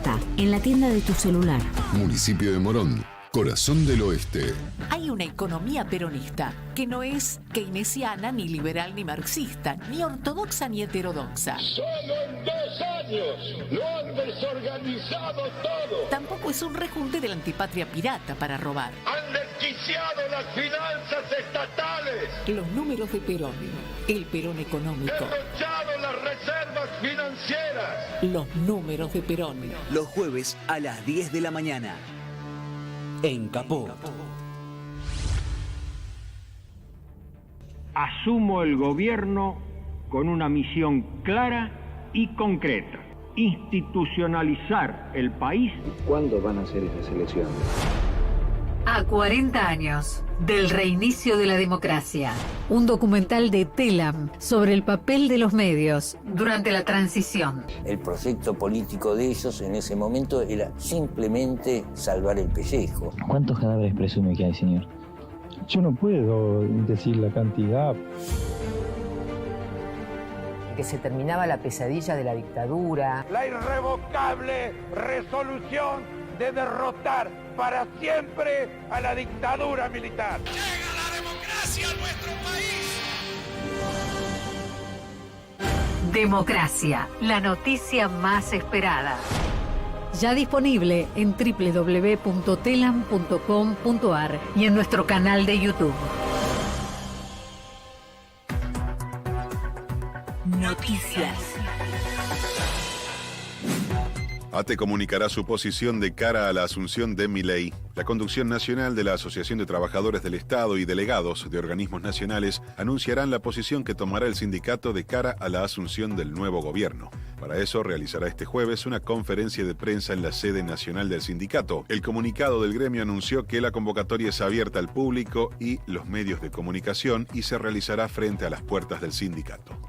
está en la tienda de tu celular. Municipio de Morón, corazón del oeste. Hay una economía peronista que no es keynesiana, ni liberal, ni marxista, ni ortodoxa, ni heterodoxa. Solo en 2 años lo han desorganizado todo. Tampoco es un rejunte de la antipatria pirata para robar. Han desquiciado las finanzas estatales. Los números de Perón, el Perón económico. Derrochado las reservas financieras. Los números de Perón. Los jueves a las 10 de la mañana. En Caput. Asumo el gobierno con una misión clara y concreta: institucionalizar el país. ¿Cuándo van a ser esas elecciones? A 40 años del reinicio de la democracia. Un documental de Telam sobre el papel de los medios durante la transición. El proyecto político de ellos en ese momento era simplemente salvar el pellejo. ¿Cuántos cadáveres presume que hay, señor? Yo no puedo decir la cantidad. Que se terminaba la pesadilla de la dictadura. La irrevocable resolución de derrotar para siempre a la dictadura militar. ¡Llega la democracia a nuestro país! Democracia, la noticia más esperada. Ya disponible en www.telam.com.ar y en nuestro canal de YouTube. Noticias. ATE comunicará su posición de cara a la asunción de Milei. La conducción nacional de la Asociación de Trabajadores del Estado y delegados de organismos nacionales anunciarán la posición que tomará el sindicato de cara a la asunción del nuevo gobierno. Para eso realizará este jueves una conferencia de prensa en la sede nacional del sindicato. El comunicado del gremio anunció que la convocatoria es abierta al público y los medios de comunicación y se realizará frente a las puertas del sindicato.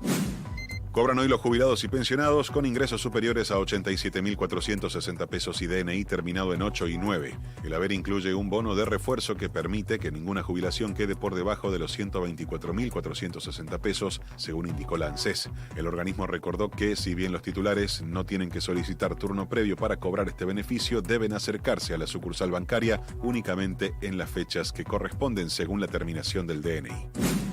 Cobran hoy los jubilados y pensionados con ingresos superiores a 87.460 pesos y DNI terminado en 8 y 9. El haber incluye un bono de refuerzo que permite que ninguna jubilación quede por debajo de los 124.460 pesos, según indicó la ANSES. El organismo recordó que, si bien los titulares no tienen que solicitar turno previo para cobrar este beneficio, deben acercarse a la sucursal bancaria únicamente en las fechas que corresponden según la terminación del DNI.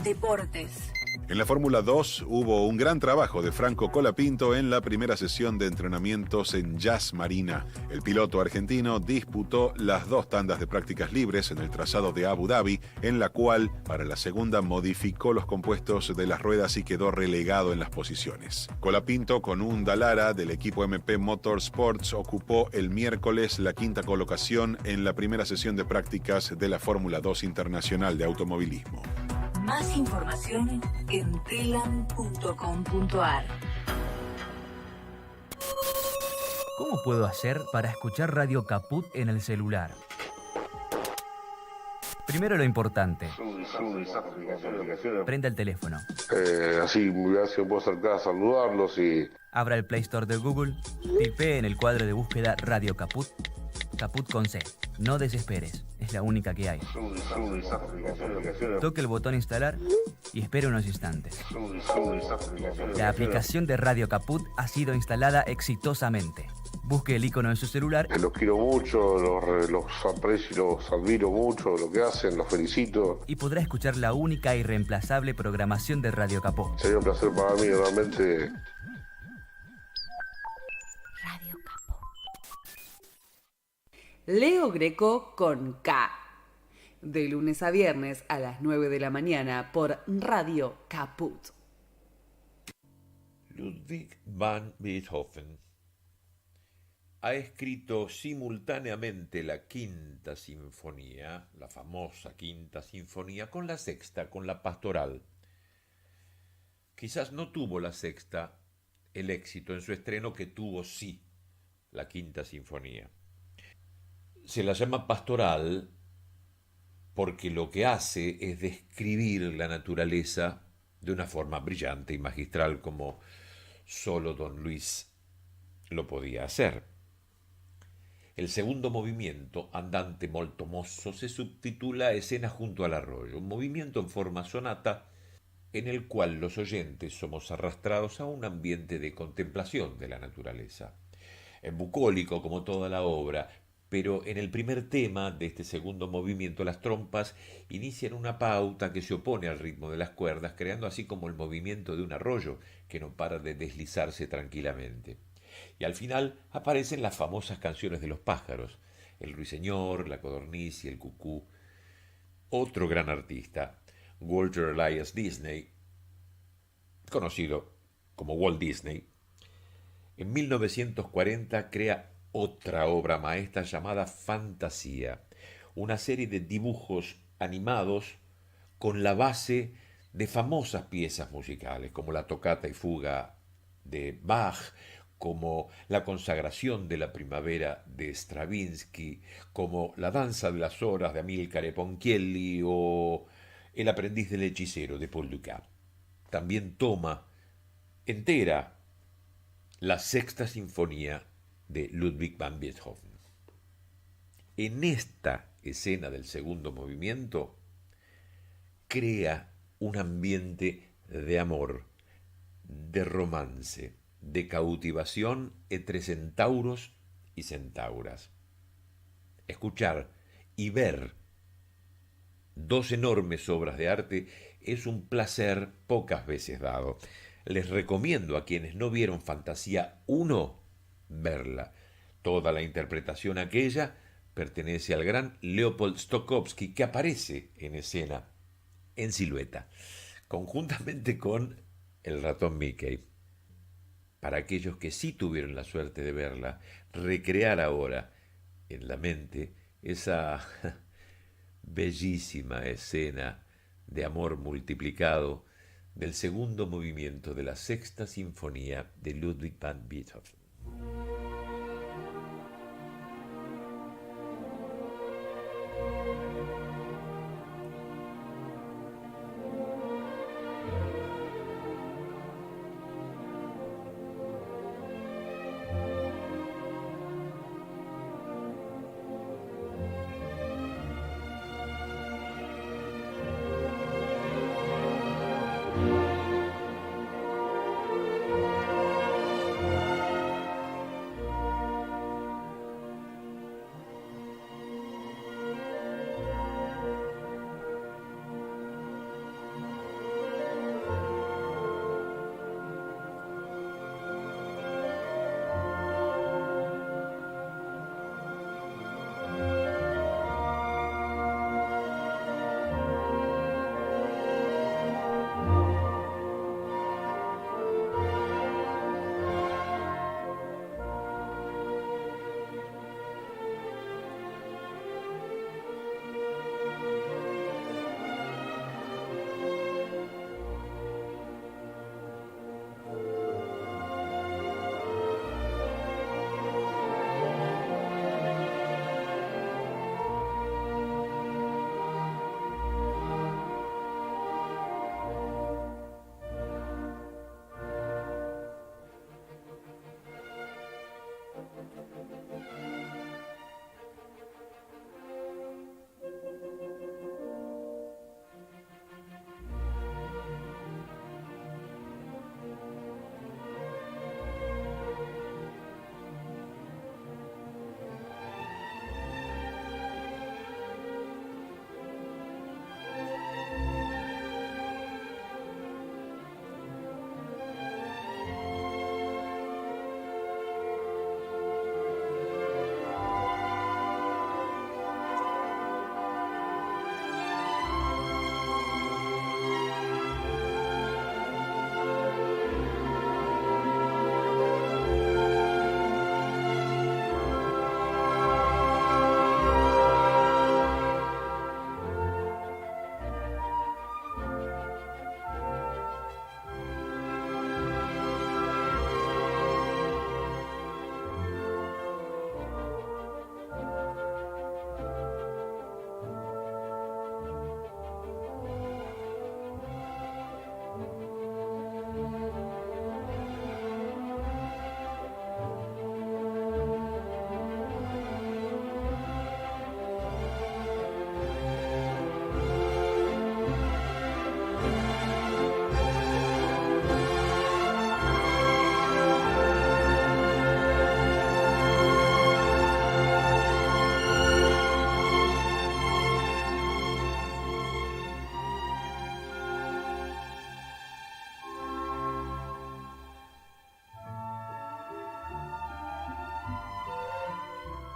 Deportes. En la Fórmula 2 hubo un gran trabajo de Franco Colapinto en la primera sesión de entrenamientos en Yas Marina. El piloto argentino disputó las 2 tandas de prácticas libres en el trazado de Abu Dhabi, en la cual, para la segunda, modificó los compuestos de las ruedas y quedó relegado en las posiciones. Colapinto, con un Dallara del equipo MP Motorsports, ocupó el miércoles la 5ª colocación en la primera sesión de prácticas de la Fórmula 2 Internacional de Automovilismo. Más información en telam.com.ar. ¿Cómo puedo hacer para escuchar Radio Caput en el celular? Primero lo importante. Prenda el teléfono. Así me puedo acercar a saludarlos y... Abra el Play Store de Google, tipee en el cuadro de búsqueda Radio Caput, Caput con C. No desesperes, es la única que hay. Toque el botón instalar y espere unos instantes. La aplicación de Radio Caput ha sido instalada exitosamente. Busque el icono en su celular. Los quiero mucho, los aprecio y los admiro mucho, lo que hacen, los felicito. Y podrá escuchar la única y reemplazable programación de Radio Caput. Sería un placer para mí, realmente. Radio Caput. Leo Greco con K. De lunes a viernes a las 9 de la mañana por Radio Caput. Ludwig van Beethoven ha escrito simultáneamente la Quinta Sinfonía, la famosa Quinta Sinfonía, con la Sexta, con la Pastoral. Quizás no tuvo la Sexta el éxito en su estreno que tuvo sí la Quinta Sinfonía. Se la llama Pastoral porque lo que hace es describir la naturaleza de una forma brillante y magistral como solo don Luis lo podía hacer. El segundo movimiento, Andante molto mosso, se subtitula Escena junto al arroyo, un movimiento en forma sonata en el cual los oyentes somos arrastrados a un ambiente de contemplación de la naturaleza. bucólico como toda la obra, pero en el primer tema de este segundo movimiento las trompas inician una pauta que se opone al ritmo de las cuerdas, creando así como el movimiento de un arroyo que no para de deslizarse tranquilamente. Y al final aparecen las famosas canciones de los pájaros, el ruiseñor, la codorniz y el cucú. Otro gran artista, Walter Elias Disney, conocido como Walt Disney, en 1940 crea otra obra maestra llamada Fantasía, una serie de dibujos animados con la base de famosas piezas musicales, como la tocata y fuga de Bach, como la consagración de la primavera de Stravinsky, como la danza de las horas de Amilcare Ponchielli o el aprendiz del hechicero de Paul Dukas. También toma entera la sexta sinfonía de Ludwig van Beethoven. En esta escena del segundo movimiento crea un ambiente de amor, de romance, de cautivación entre centauros y centauras. Escuchar y ver dos enormes obras de arte es un placer pocas veces dado. Les recomiendo a quienes no vieron Fantasía 1 verla. Toda la interpretación aquella pertenece al gran Leopold Stokowski, que aparece en escena, en silueta, conjuntamente con el ratón Mickey. Para aquellos que sí tuvieron la suerte de verla, recrear ahora en la mente esa bellísima escena de amor multiplicado del segundo movimiento de la sexta sinfonía de Ludwig van Beethoven.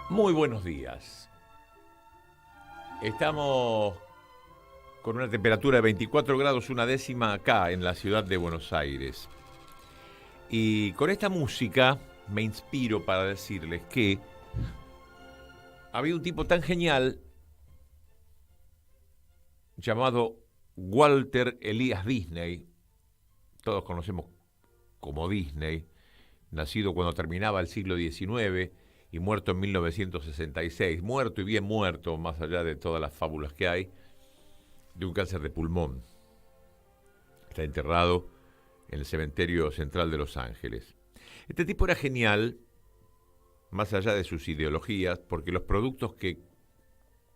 Muy buenos días. Estamos con una temperatura de 24 grados una décima acá en la ciudad de Buenos Aires. Y con esta música me inspiro para decirles que había un tipo tan genial llamado Walter Elias Disney, todos conocemos como Disney, nacido cuando terminaba el siglo XIX y muerto en 1966, muerto y bien muerto, más allá de todas las fábulas que hay, de un cáncer de pulmón. Está enterrado en el cementerio central de Los Ángeles. Este tipo era genial, más allá de sus ideologías, porque los productos que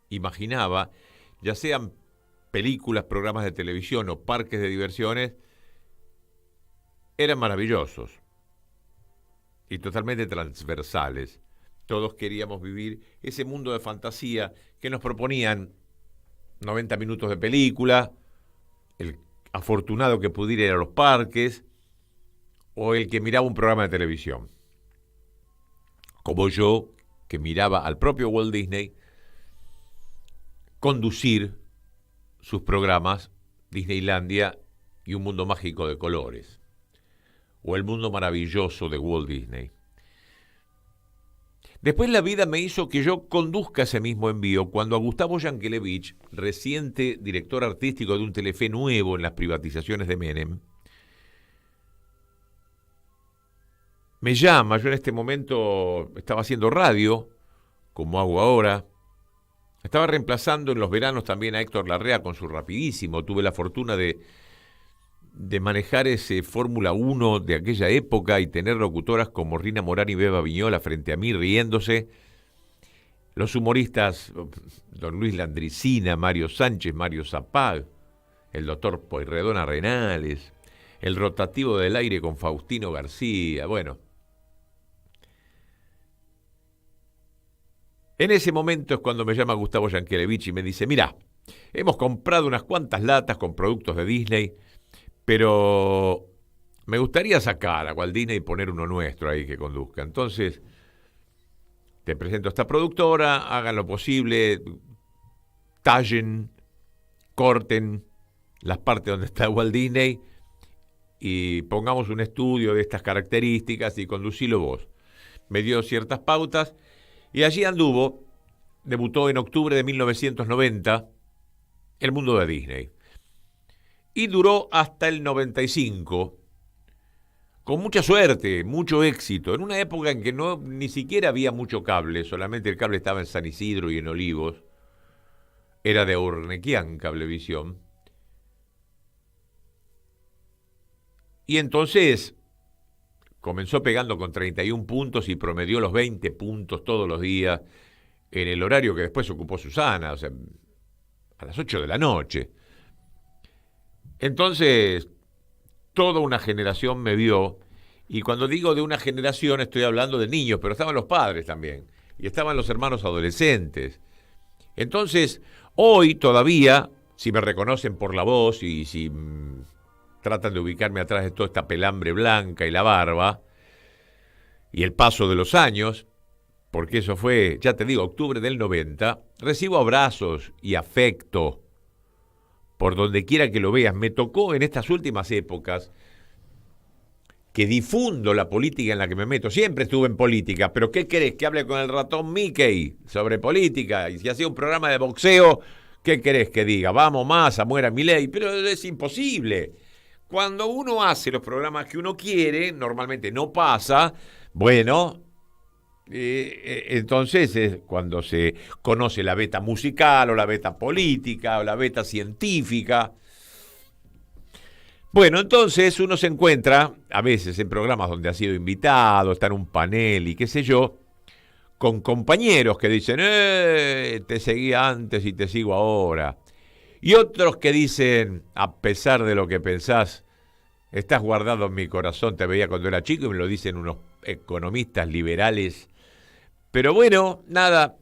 imaginaba, ya sean películas, programas de televisión o parques de diversiones, eran maravillosos y totalmente transversales. Todos queríamos vivir ese mundo de fantasía que nos proponían 90 minutos de película, el afortunado que pudiera ir a los parques o el que miraba un programa de televisión. Como yo, que miraba al propio Walt Disney conducir sus programas Disneylandia y Un Mundo Mágico de Colores, o El Mundo Maravilloso de Walt Disney. Después la vida me hizo que yo conduzca ese mismo envío cuando a Gustavo Yankelevich, reciente director artístico de un Telefe nuevo en las privatizaciones de Menem, me llama. Yo en este momento estaba haciendo radio, como hago ahora. Estaba reemplazando en los veranos también a Héctor Larrea con su Rapidísimo. Tuve la fortuna de manejar ese Fórmula 1 de aquella época y tener locutoras como Rina Morán y Beba Viñola frente a mí riéndose. Los humoristas, don Luis Landricina, Mario Sánchez, Mario Zapag, el doctor Pueyrredón Arenales, el rotativo del aire con Faustino García. Bueno, en ese momento es cuando me llama Gustavo Yankelevich y me dice: mirá, hemos comprado unas cuantas latas con productos de Disney, pero me gustaría sacar a Walt Disney y poner uno nuestro ahí que conduzca. Entonces, te presento a esta productora, hagan lo posible, tallen, corten las partes donde está Walt Disney y pongamos un estudio de estas características y conducilo vos. Me dio ciertas pautas y allí anduvo. Debutó en octubre de 1990 El Mundo de Disney. Y duró hasta el 95, con mucha suerte, mucho éxito, en una época en que ni siquiera había mucho cable, solamente el cable estaba en San Isidro y en Olivos, era de Urnequian Cablevisión. Y entonces comenzó pegando con 31 puntos y promedió los 20 puntos todos los días en el horario que después ocupó Susana, o sea, a las 8 de la noche. Entonces, toda una generación me vio, y cuando digo de una generación estoy hablando de niños, pero estaban los padres también, y estaban los hermanos adolescentes. Entonces, hoy todavía, si me reconocen por la voz y si tratan de ubicarme atrás de toda esta pelambre blanca y la barba, y el paso de los años, porque eso fue, ya te digo, octubre del 90, recibo abrazos y afecto por donde quiera que lo veas. Me tocó en estas últimas épocas que difundo la política en la que me meto. Siempre estuve en política, pero ¿qué querés? Que hable con el ratón Mickey sobre política. Y si hacía un programa de boxeo, ¿qué querés que diga? Vamos más, a muera Milei. Pero es imposible. Cuando uno hace los programas que uno quiere, normalmente no pasa. Bueno, entonces es cuando se conoce la beta musical o la beta política o la beta científica. Bueno, entonces uno se encuentra a veces en programas donde ha sido invitado, está en un panel y qué sé yo, con compañeros que dicen, te seguía antes y te sigo ahora. Y otros que dicen, a pesar de lo que pensás, estás guardado en mi corazón, te veía cuando era chico, y me lo dicen unos economistas liberales. Pero bueno, nada,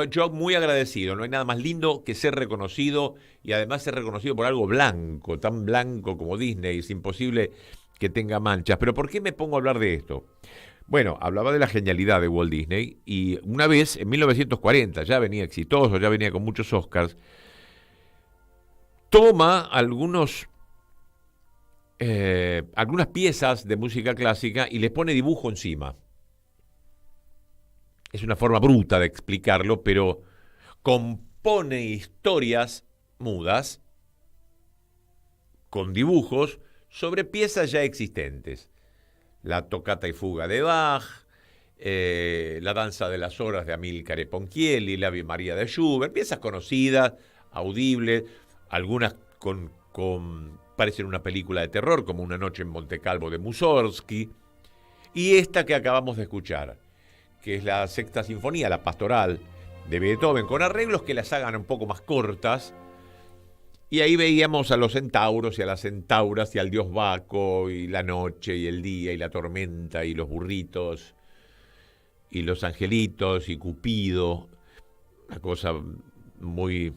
yo muy agradecido, no hay nada más lindo que ser reconocido y además ser reconocido por algo blanco, tan blanco como Disney, es imposible que tenga manchas. Pero ¿por qué me pongo a hablar de esto? Bueno, hablaba de la genialidad de Walt Disney y una vez, en 1940, ya venía exitoso, ya venía con muchos Oscars, toma algunas piezas de música clásica y les pone dibujo encima. Es una forma bruta de explicarlo, pero compone historias mudas con dibujos sobre piezas ya existentes. La tocata y fuga de Bach, la danza de las horas de Amilcare Ponchielli, la Ave María de Schubert, piezas conocidas, audibles, algunas parecen una película de terror, como Una noche en Montecalvo de Mussorgsky, y esta que acabamos de escuchar, que es la Sexta Sinfonía, la Pastoral de Beethoven, con arreglos que las hagan un poco más cortas. Y ahí veíamos a los centauros y a las centauras y al dios Baco y la noche y el día y la tormenta y los burritos y los angelitos y Cupido, una cosa muy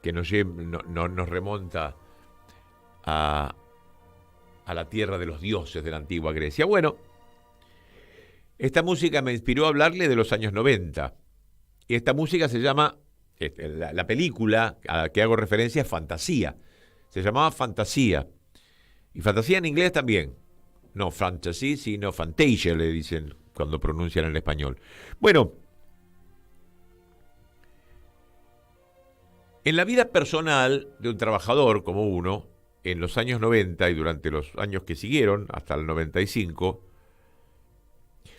que nos remonta a la tierra de los dioses de la antigua Grecia. Bueno, esta música me inspiró a hablarle de los años 90 y esta música se llama... La película a la que hago referencia es Fantasía. Se llamaba Fantasía. Y Fantasía en inglés también. No Fantasy, sino Fantasia, le dicen cuando pronuncian en español. Bueno, en la vida personal de un trabajador como uno, en los años 90 y durante los años que siguieron, hasta el 95,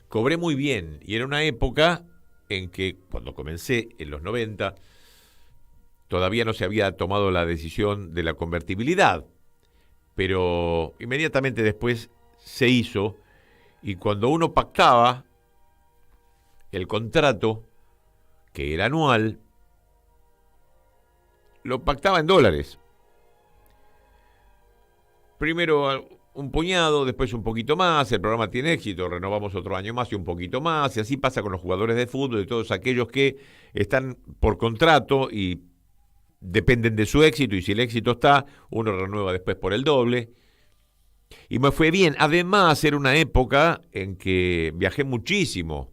cobré muy bien. Y era una época en que, cuando comencé en los 90, todavía no se había tomado la decisión de la convertibilidad, pero inmediatamente después se hizo, y cuando uno pactaba el contrato, que era anual, lo pactaba en dólares. Primero un puñado, después un poquito más, el programa tiene éxito, renovamos otro año más y un poquito más, y así pasa con los jugadores de fútbol y todos aquellos que están por contrato y dependen de su éxito, y si el éxito está, uno renueva después por el doble. Y me fue bien. Además, era una época en que viajé muchísimo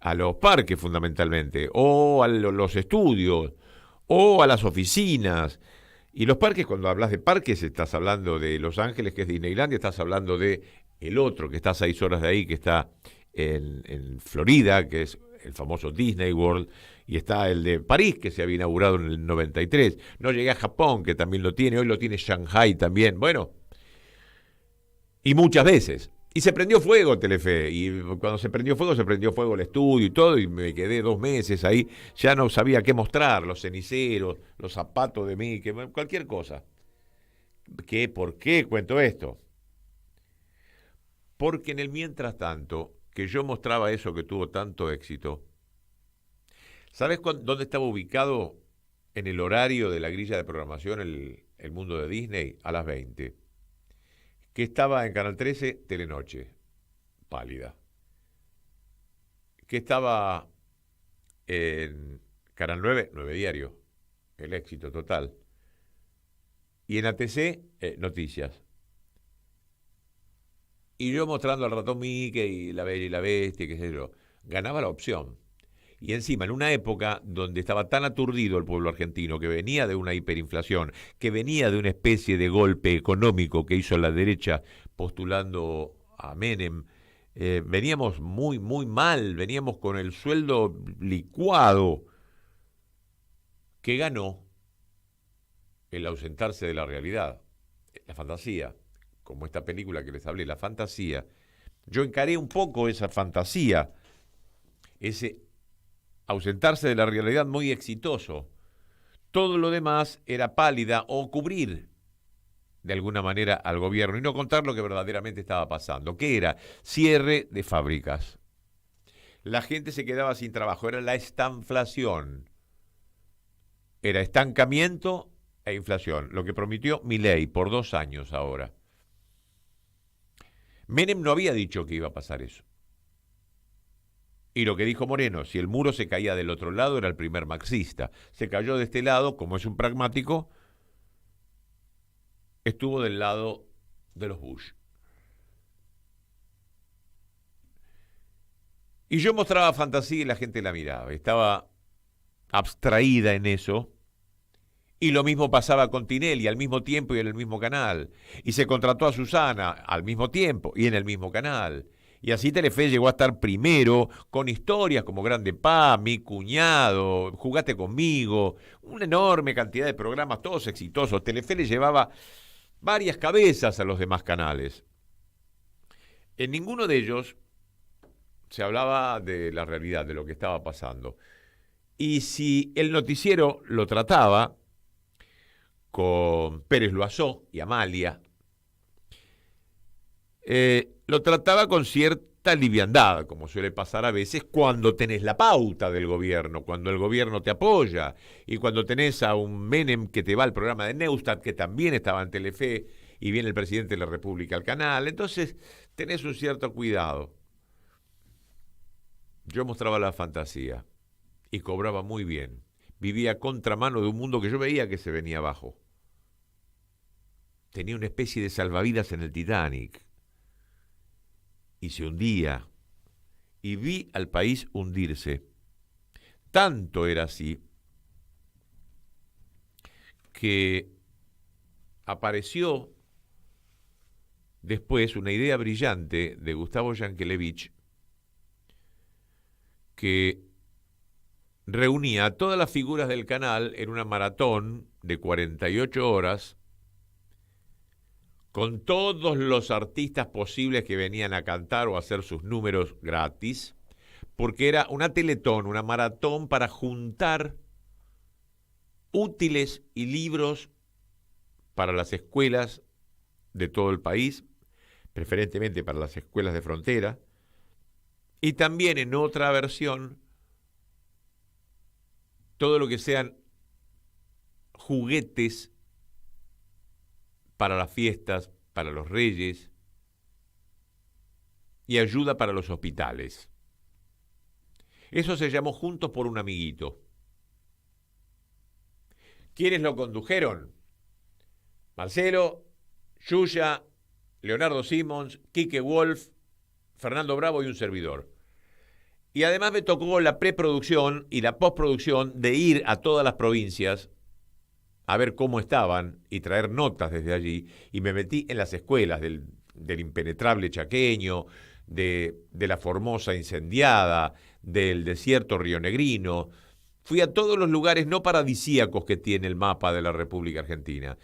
a los parques fundamentalmente, o a los estudios, o a las oficinas. Y los parques, cuando hablas de parques, estás hablando de Los Ángeles, que es Disneylandia, estás hablando de el otro, que está a 6 horas de ahí, que está en Florida, que es el famoso Disney World, y está el de París, que se había inaugurado en el 93. No llegué a Japón, que también lo tiene, hoy lo tiene Shanghai también. Bueno, y muchas veces. Y se prendió fuego Telefe, y cuando se prendió fuego el estudio y todo, y me quedé 2 meses ahí, ya no sabía qué mostrar, los ceniceros, los zapatos de Mickey, cualquier cosa. ¿Por qué cuento esto? Porque en el mientras tanto, que yo mostraba eso que tuvo tanto éxito, ¿sabes dónde estaba ubicado en el horario de la grilla de programación el mundo de Disney? A las 20. Que estaba en Canal 13, Telenoche, pálida. Que estaba en Canal 9, 9 Diario, el éxito total. Y en ATC, Noticias. Y yo mostrando al ratón Mickey y La Bella y la Bestia, qué sé yo, ganaba la opción. Y encima, en una época donde estaba tan aturdido el pueblo argentino, que venía de una hiperinflación, que venía de una especie de golpe económico que hizo la derecha postulando a Menem, veníamos muy, muy mal, veníamos con el sueldo licuado, que ganó el ausentarse de la realidad, la fantasía, como esta película que les hablé, la fantasía. Yo encaré un poco esa fantasía, ese ausentarse de la realidad muy exitoso. Todo lo demás era pálida o cubrir de alguna manera al gobierno y no contar lo que verdaderamente estaba pasando, que era cierre de fábricas. La gente se quedaba sin trabajo, era la estanflación. Era estancamiento e inflación, lo que prometió Milei por 2 años ahora. Menem no había dicho que iba a pasar eso. Y lo que dijo Moreno, si el muro se caía del otro lado, era el primer marxista. Se cayó de este lado, como es un pragmático, estuvo del lado de los Bush. Y yo mostraba fantasía y la gente la miraba. Estaba abstraída en eso. Y lo mismo pasaba con Tinelli al mismo tiempo y en el mismo canal. Y se contrató a Susana al mismo tiempo y en el mismo canal. Y así Telefe llegó a estar primero con historias como Grande Pa, Mi Cuñado, Jugate Conmigo, una enorme cantidad de programas, todos exitosos. Telefe le llevaba varias cabezas a los demás canales. En ninguno de ellos se hablaba de la realidad, de lo que estaba pasando. Y si el noticiero lo trataba con Pérez Loazó y Amalia, lo trataba con cierta liviandad, como suele pasar a veces cuando tenés la pauta del gobierno, cuando el gobierno te apoya, y cuando tenés a un Menem que te va al programa de Neustadt, que también estaba en Telefe, y viene el presidente de la República al canal, entonces tenés un cierto cuidado. Yo mostraba la fantasía y cobraba muy bien. Vivía a contramano de un mundo que yo veía que se venía abajo. Tenía una especie de salvavidas en el Titanic y se hundía. Y vi al país hundirse. Tanto era así que apareció después una idea brillante de Gustavo Yankelevich que reunía a todas las figuras del canal en una maratón de 48 horas con todos los artistas posibles que venían a cantar o a hacer sus números gratis, porque era una teletón, una maratón para juntar útiles y libros para las escuelas de todo el país, preferentemente para las escuelas de frontera, y también en otra versión, todo lo que sean juguetes para las fiestas, para los reyes, y ayuda para los hospitales. Eso se llamó Juntos por un Amiguito. ¿Quiénes lo condujeron? Marcelo, Yuya, Leonardo Simons, Quique Wolf, Fernando Bravo y un servidor. Y además me tocó la preproducción y la postproducción de ir a todas las provincias a ver cómo estaban y traer notas desde allí. Y me metí en las escuelas del impenetrable chaqueño, de la Formosa incendiada, del desierto rionegrino. Fui a todos los lugares no paradisíacos que tiene el mapa de la República Argentina.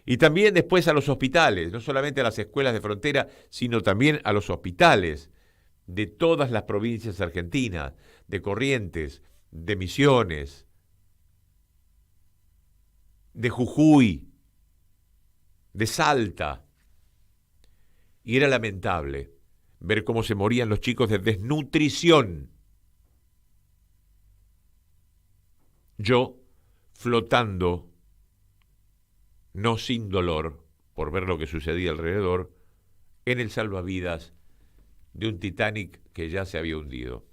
Y también después a los hospitales, no solamente a las escuelas de frontera, sino también a los hospitales de todas las provincias argentinas, de Corrientes, de Misiones, de Jujuy, de Salta. Y era lamentable ver cómo se morían los chicos de desnutrición. Yo, flotando, no sin dolor, por ver lo que sucedía alrededor, en el salvavidas de un Titanic que ya se había hundido.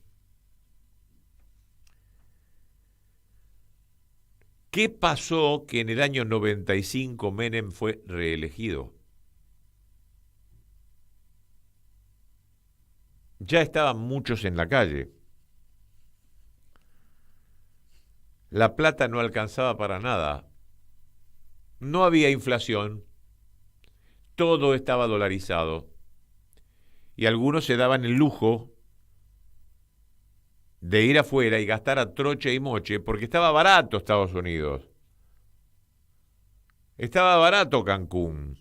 ¿Qué pasó que en el año 95 Menem fue reelegido? Ya estaban muchos en la calle. La plata no alcanzaba para nada. No había inflación. Todo estaba dolarizado. Y algunos se daban el lujo de ir afuera y gastar a troche y moche porque estaba barato Estados Unidos. Estaba barato Cancún.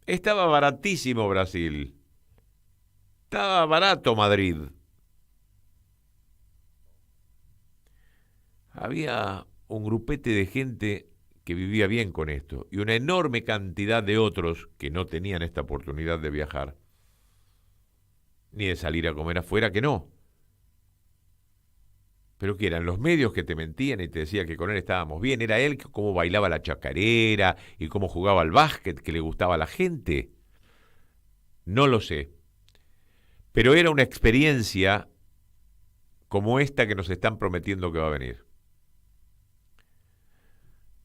Estaba baratísimo Brasil. Estaba barato Madrid. Había un grupete de gente que vivía bien con esto y una enorme cantidad de otros que no tenían esta oportunidad de viajar ni de salir a comer afuera, que no. Pero que eran los medios que te mentían y te decían que con él estábamos bien. Era él cómo bailaba la chacarera y cómo jugaba al básquet que le gustaba a la gente. No lo sé. Pero era una experiencia como esta que nos están prometiendo que va a venir.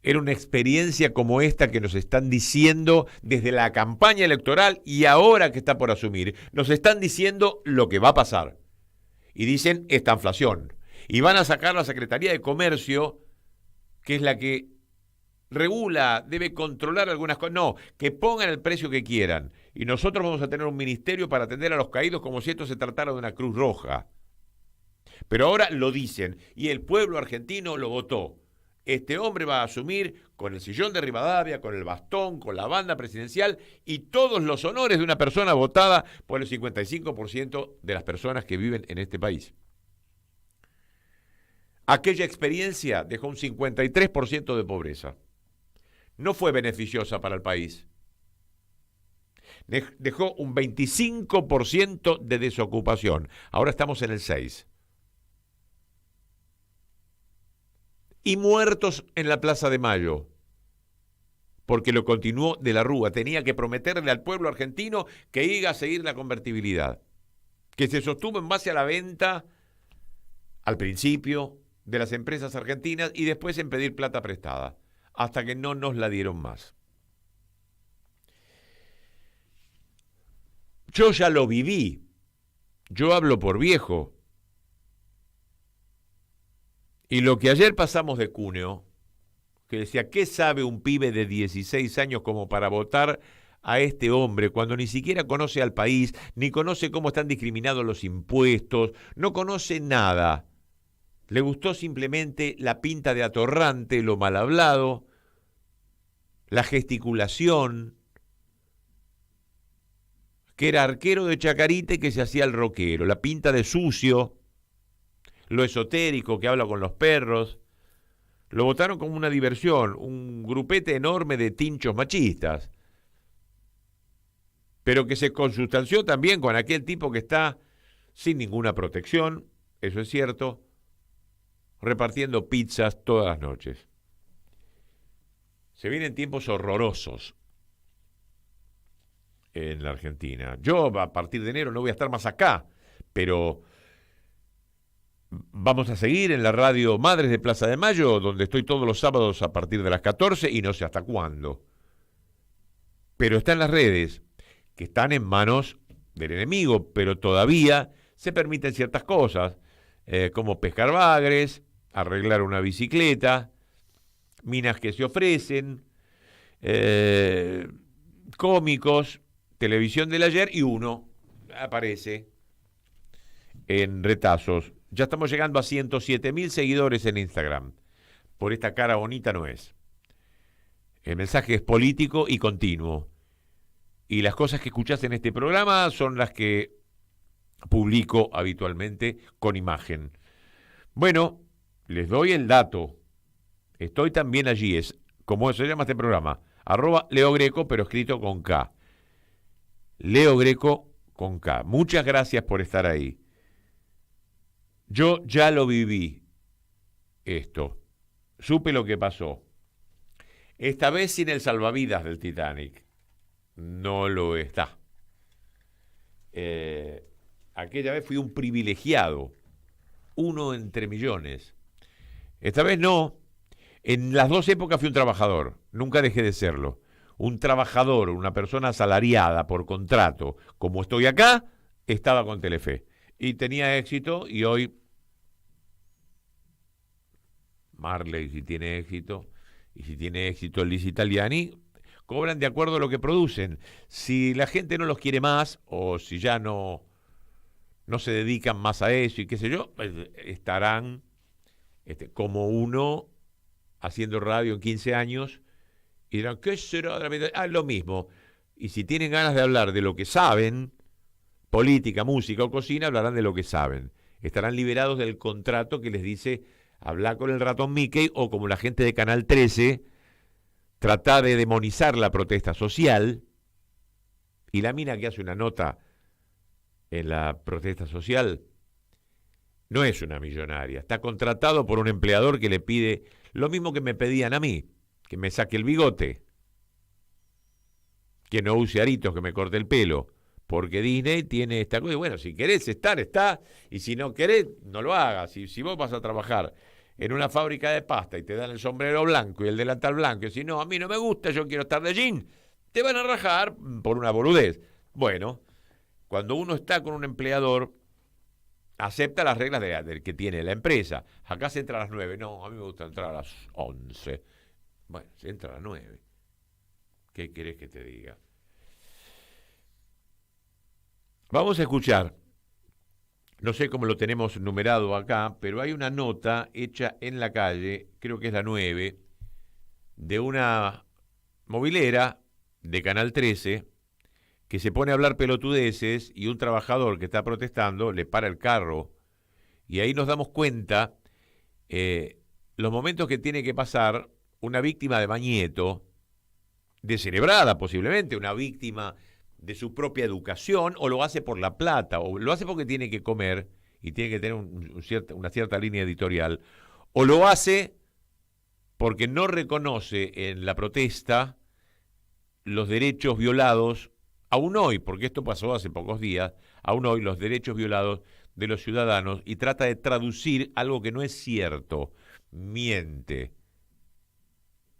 Era una experiencia como esta que nos están diciendo desde la campaña electoral y ahora que está por asumir. Nos están diciendo lo que va a pasar. y dicen esta inflación. Y van a sacar la Secretaría de Comercio, que es la que regula, debe controlar algunas cosas. No, que pongan el precio que quieran. Y nosotros vamos a tener un ministerio para atender a los caídos como si esto se tratara de una Cruz Roja. Pero ahora lo dicen, y el pueblo argentino lo votó. Este hombre va a asumir con el sillón de Rivadavia, con el bastón, con la banda presidencial y todos los honores de una persona votada por el 55% de las personas que viven en este país. Aquella experiencia dejó un 53% de pobreza. No fue beneficiosa para el país. Dejó un 25% de desocupación. Ahora estamos en el 6%. Y muertos en la Plaza de Mayo, porque lo continuó de la Rúa. Tenía que prometerle al pueblo argentino que iba a seguir la convertibilidad, que se sostuvo en base a la venta, al principio, de las empresas argentinas y después en pedir plata prestada, hasta que no nos la dieron más. Yo ya lo viví, yo hablo por viejo. Y lo que ayer pasamos de Cúneo, que decía, ¿qué sabe un pibe de 16 años como para votar a este hombre cuando ni siquiera conoce al país, ni conoce cómo están discriminados los impuestos, no conoce nada? Le gustó simplemente la pinta de atorrante, lo mal hablado, la gesticulación, que era arquero de Chacarita y que se hacía el rockero, la pinta de sucio, lo esotérico, que habla con los perros. Lo votaron como una diversión, un grupete enorme de tinchos machistas, pero que se consustanció también con aquel tipo que está sin ninguna protección, eso es cierto, repartiendo pizzas todas las noches. Se vienen tiempos horrorosos en la Argentina. Yo a partir de enero no voy a estar más acá, pero vamos a seguir en la radio Madres de Plaza de Mayo, donde estoy todos los sábados a partir de las 14 y no sé hasta cuándo. Pero está en las redes, que están en manos del enemigo, pero todavía se permiten ciertas cosas, como pescar bagres, arreglar una bicicleta, minas que se ofrecen, cómicos, televisión del ayer, y uno aparece en retazos. Ya estamos llegando a 107.000 seguidores en Instagram. Por esta cara bonita no es. El mensaje es político y continuo. Y las cosas que escuchás en este programa son las que publico habitualmente con imagen. Bueno, les doy el dato. Estoy también allí, es como se llama este programa, @LeoGreco, pero escrito con K. Leo Greco con K. Muchas gracias por estar ahí. Yo ya lo viví, esto. Supe lo que pasó. Esta vez sin el salvavidas del Titanic. No lo está. Aquella vez fui un privilegiado. Uno entre millones. Esta vez no. En las dos épocas fui un trabajador. Nunca dejé de serlo. Un trabajador, una persona asalariada por contrato, como estoy acá, estaba con Telefe. Y tenía éxito, y hoy Marley, si tiene éxito, y si tiene éxito Liz Italiani, cobran de acuerdo a lo que producen. Si la gente no los quiere más, o si ya no se dedican más a eso, y qué sé yo, pues estarán como uno haciendo radio en 15 años, y dirán, ¿qué será? Lo mismo. Y si tienen ganas de hablar de lo que saben, política, música o cocina, hablarán de lo que saben. Estarán liberados del contrato que les dice, hablar con el ratón Mickey, o como la gente de Canal 13, tratar de demonizar la protesta social, y la mina que hace una nota en la protesta social no es una millonaria, está contratado por un empleador que le pide lo mismo que me pedían a mí, que me saque el bigote, que no use aritos, que me corte el pelo, porque Disney tiene esta cosa. Y bueno, si querés estar, está, y si no querés, no lo hagas. Si vos vas a trabajar en una fábrica de pasta y te dan el sombrero blanco y el delantal blanco, y si no, a mí no me gusta, yo quiero estar de jean, te van a rajar por una boludez. Bueno, cuando uno está con un empleador, acepta las reglas del que tiene la empresa. Acá se entra a las 9. No, a mí me gusta entrar a las 11. Bueno, se entra a las 9. ¿Qué querés que te diga? Vamos a escuchar, no sé cómo lo tenemos numerado acá, pero hay una nota hecha en la calle, creo que es la 9, de una movilera de Canal 13, que se pone a hablar pelotudeces y un trabajador que está protestando le para el carro. Y ahí nos damos cuenta los momentos que tiene que pasar una víctima de Bañeto, descerebrada posiblemente, una víctima de su propia educación, o lo hace por la plata, o lo hace porque tiene que comer y tiene que tener una cierta línea editorial, o lo hace porque no reconoce en la protesta los derechos violados, aún hoy, porque esto pasó hace pocos días, aún hoy los derechos violados de los ciudadanos, y trata de traducir algo que no es cierto, miente.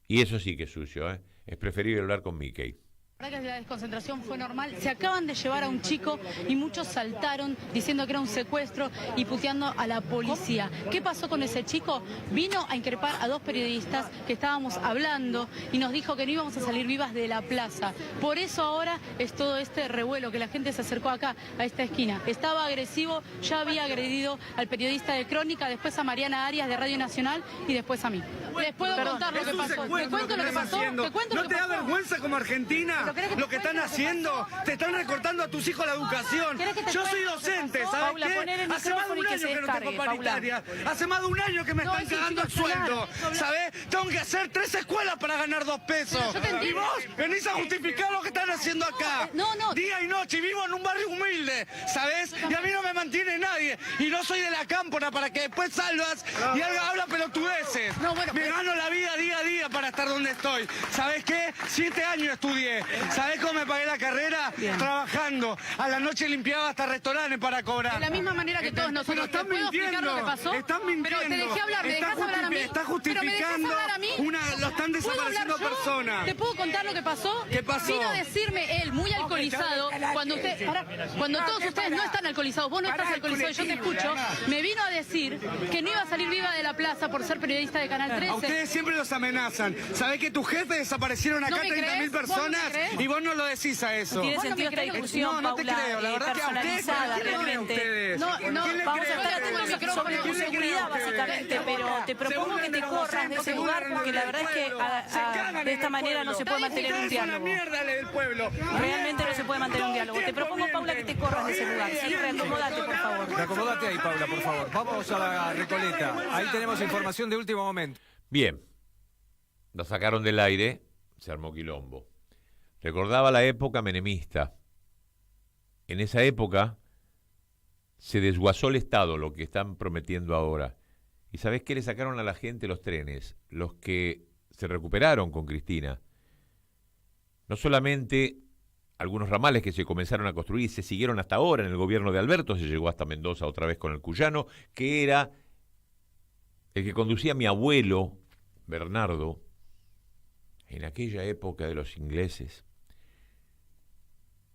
Y eso sí que es sucio, ¿eh? Es preferible hablar con Mickey. La verdad que la desconcentración fue normal. Se acaban de llevar a un chico y muchos saltaron diciendo que era un secuestro y puteando a la policía. ¿Qué pasó con ese chico? Vino a increpar a dos periodistas que estábamos hablando y nos dijo que no íbamos a salir vivas de la plaza. Por eso ahora es todo este revuelo, que la gente se acercó acá, a esta esquina. Estaba agresivo, ya había agredido al periodista de Crónica, después a Mariana Arias de Radio Nacional y después a mí. Les puedo contar lo que pasó. ¿Te cuento lo que pasó? ¿No te da vergüenza como Argentina lo que están haciendo? Te están recortando a tus hijos la educación. Yo soy docente, ¿sabes qué? Hace más de un año que no tengo paritaria. Hace más de un año que me están cagando el sueldo, ¿sabes? Tengo que hacer 3 escuelas para ganar 2 pesos. Y vos venís a justificar lo que están haciendo acá. Día y noche, y vivo en un barrio humilde, ¿sabes? Y a mí no me mantiene nadie. Y no soy de la cámpora para que después salvas y habla pelotudeces. Me gano la vida día a día para estar donde estoy. ¿Sabes qué? 7 años estudié. ¿Sabés cómo me pagué la carrera? Trabajando. A la noche limpiaba hasta restaurantes para cobrar. De la misma manera que todos nosotros. Pero están mintiendo. Lo que pasó? Están mintiendo. Pero te dejé hablar, ¿me dejás hablar a mí? Está justificando lo están desapareciendo personas. ¿Te puedo contar lo que pasó? ¿Qué pasó? Vino a decirme él, muy alcoholizado, cuando todos ustedes no están alcoholizados, vos no estás alcoholizado, yo te escucho, me vino a decir que no iba a salir viva de la plaza por ser periodista de Canal 13. A ustedes siempre los amenazan. ¿Sabés que tus jefes desaparecieron acá 30.000 personas? Y vos no lo decís a eso. Tiene sentido esta discusión, no te Paula, creo. La verdad que a ustedes, realmente. Vamos a estar atentos sobre tu seguridad, básicamente, pero te propongo que te corras de ese lugar, porque la verdad es que de esta manera no se puede mantener un diálogo. Realmente no se puede mantener un diálogo. Te propongo, Paula, que te corras de ese lugar. Sí, reacomódate, por favor. Reacomódate ahí, Paula, por favor. Vamos a la Recoleta. Ahí tenemos información de último momento. Bien, lo sacaron del aire, se armó quilombo. Recordaba la época menemista. En esa época se desguazó el Estado, lo que están prometiendo ahora. ¿Y sabés qué le sacaron a la gente los trenes? Los que se recuperaron con Cristina. No solamente algunos ramales que se comenzaron a construir y se siguieron hasta ahora en el gobierno de Alberto, se llegó hasta Mendoza otra vez con el Cuyano, que era el que conducía mi abuelo, Bernardo, en aquella época de los ingleses.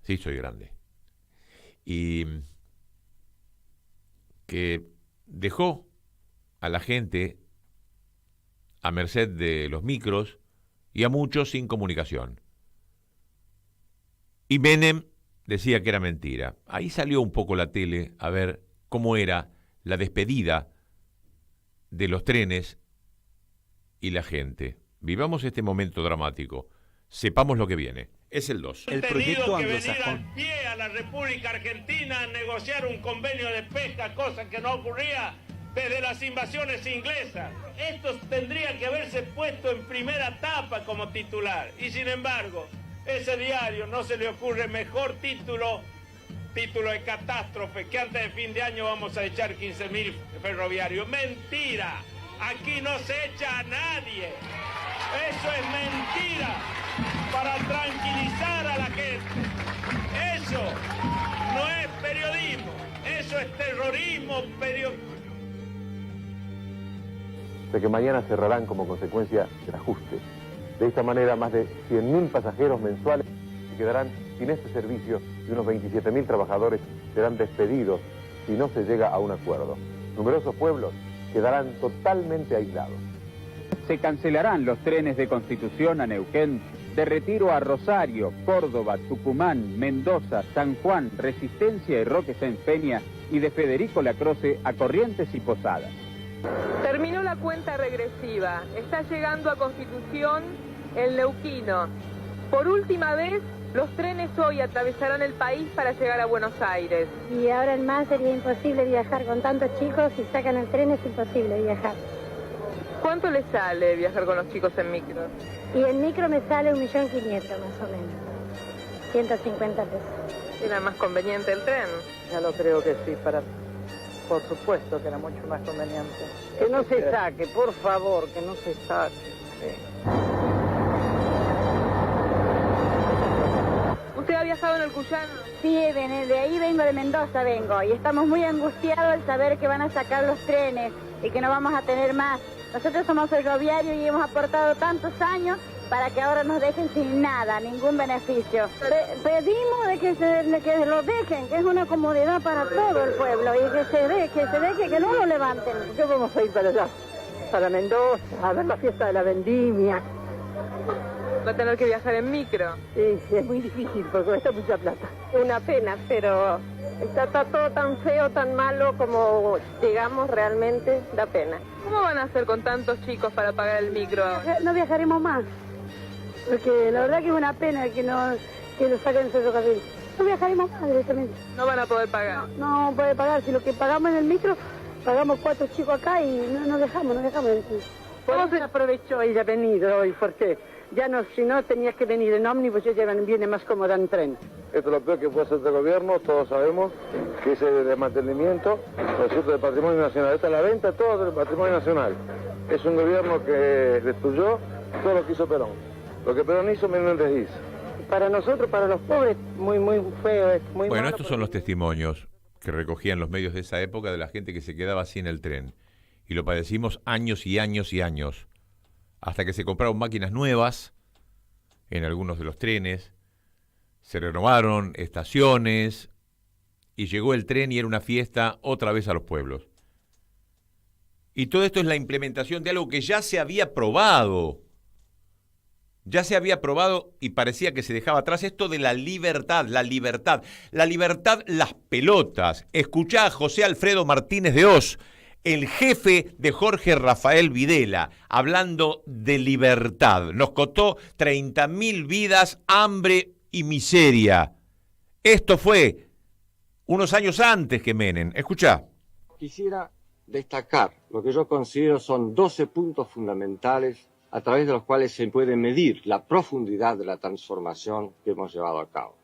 Sí, soy grande. Y que dejó a la gente a merced de los micros y a muchos sin comunicación. Y Menem decía que era mentira. Ahí salió un poco la tele a ver cómo era la despedida de los trenes y la gente. Vivamos este momento dramático. Sepamos lo que viene. Es el 2. El proyecto que venir al pie a la República Argentina a negociar un convenio de pesca, cosa que no ocurría desde las invasiones inglesas. Esto tendría que haberse puesto en primera tapa como titular. Y sin embargo, ese diario no se le ocurre mejor título de catástrofe, que antes de fin de año vamos a echar 15.000 ferroviarios. ¡Mentira! Aquí no se echa a nadie. Eso es mentira para tranquilizar a la gente. Eso no es periodismo, eso es terrorismo De que mañana cerrarán como consecuencia del ajuste. De esta manera, más de 100.000 pasajeros mensuales se quedarán sin este servicio y unos 27.000 trabajadores serán despedidos si no se llega a un acuerdo. Numerosos pueblos quedarán totalmente aislados. Se cancelarán los trenes de Constitución a Neuquén, de Retiro a Rosario, Córdoba, Tucumán, Mendoza, San Juan, Resistencia y Roque Sáenz Peña, y de Federico Lacroce a Corrientes y Posadas. Terminó la cuenta regresiva. Está llegando a Constitución el neuquino. Por última vez, los trenes hoy atravesarán el país para llegar a Buenos Aires. Y ahora en más sería imposible viajar con tantos chicos. Si sacan el tren es imposible viajar. ¿Cuánto le sale viajar con los chicos en micro? Y en micro me sale 1.500.000 más o menos. 150 pesos. ¿Era más conveniente el tren? Ya lo creo que sí, por supuesto que era mucho más conveniente. Que no se saque, por favor, que no se saque. Sí. ¿Usted ha viajado en el Cuyano? Sí, de ahí vengo, de Mendoza vengo. Y estamos muy angustiados al saber que van a sacar los trenes y que no vamos a tener más. Nosotros somos ferroviarios y hemos aportado tantos años para que ahora nos dejen sin nada, ningún beneficio. Pedimos de que lo dejen, que es una comodidad para todo el pueblo, y que se deje, que no lo levanten. ¿Qué vamos a ir para allá? Para Mendoza, a ver la fiesta de la vendimia. Va a tener que viajar en micro. Sí, es muy difícil porque cuesta mucha plata. Una pena, pero está todo tan feo, tan malo como llegamos realmente, da pena. ¿Cómo van a hacer con tantos chicos para pagar el micro? No viajaremos más, porque la verdad que es una pena que lo saquen del ferrocarril. No viajaremos más directamente. No van a poder pagar. No puede pagar, si lo que pagamos en el micro, pagamos 4 chicos acá y no dejamos. ¿Cómo se aprovechó ella venido hoy? Porque ya no, si no tenías que venir en ómnibus, ya viene más cómoda en tren. Esto es lo peor que puede hacer este gobierno, todos sabemos, que es el desmantelamiento, ¿no es cierto?, del patrimonio nacional. Esta es la venta, todo del patrimonio nacional. Es un gobierno que destruyó todo lo que hizo Perón. Lo que Perón hizo, Menéndez deshizo. Para nosotros, para los pobres, muy feo. Muy bueno, malo. estos son los testimonios que recogían los medios de esa época de la gente que se quedaba así en el tren. Y lo padecimos años y años y años, hasta que se compraron máquinas nuevas en algunos de los trenes, se renovaron estaciones y llegó el tren y era una fiesta otra vez a los pueblos. Y todo esto es la implementación de algo que ya se había probado. Ya se había probado y parecía que se dejaba atrás esto de la libertad, las pelotas. Escuchá a José Alfredo Martínez de Oz, el jefe de Jorge Rafael Videla, hablando de libertad. Nos costó 30.000 vidas, hambre y miseria. Esto fue unos años antes que Menem. Escuchá. Quisiera destacar lo que yo considero son 12 puntos fundamentales a través de los cuales se puede medir la profundidad de la transformación que hemos llevado a cabo.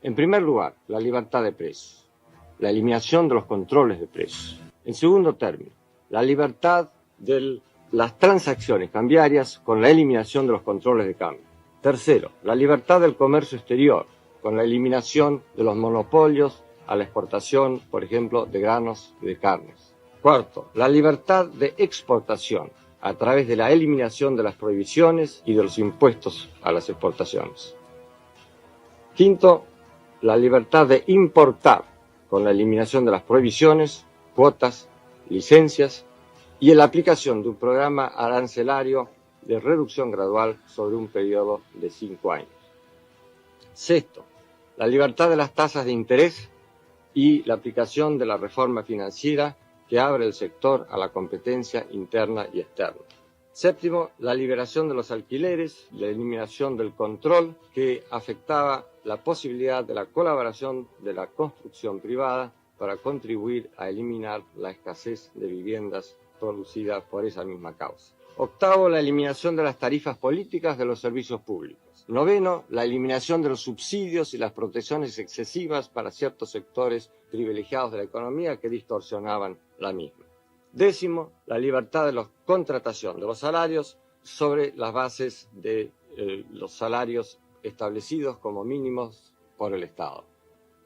En primer lugar, la libertad de precios, la eliminación de los controles de precios. En segundo término, la libertad de las transacciones cambiarias con la eliminación de los controles de cambio. Tercero, la libertad del comercio exterior, con la eliminación de los monopolios a la exportación, por ejemplo, de granos y de carnes. Cuarto, la libertad de exportación, a través de la eliminación de las prohibiciones y de los impuestos a las exportaciones. Quinto, la libertad de importar, con la eliminación de las prohibiciones, cuotas, licencias y en la aplicación de un programa arancelario de reducción gradual sobre un periodo de 5 años. Sexto, la libertad de las tasas de interés y la aplicación de la reforma financiera que abre el sector a la competencia interna y externa. Séptimo, la liberación de los alquileres, la eliminación del control que afectaba la posibilidad de la colaboración de la construcción privada para contribuir a eliminar la escasez de viviendas producida por esa misma causa. Octavo, la eliminación de las tarifas políticas de los servicios públicos. Noveno, la eliminación de los subsidios y las protecciones excesivas para ciertos sectores privilegiados de la economía que distorsionaban la misma. Décimo, la libertad de la contratación de los salarios sobre las bases de los salarios establecidos como mínimos por el Estado.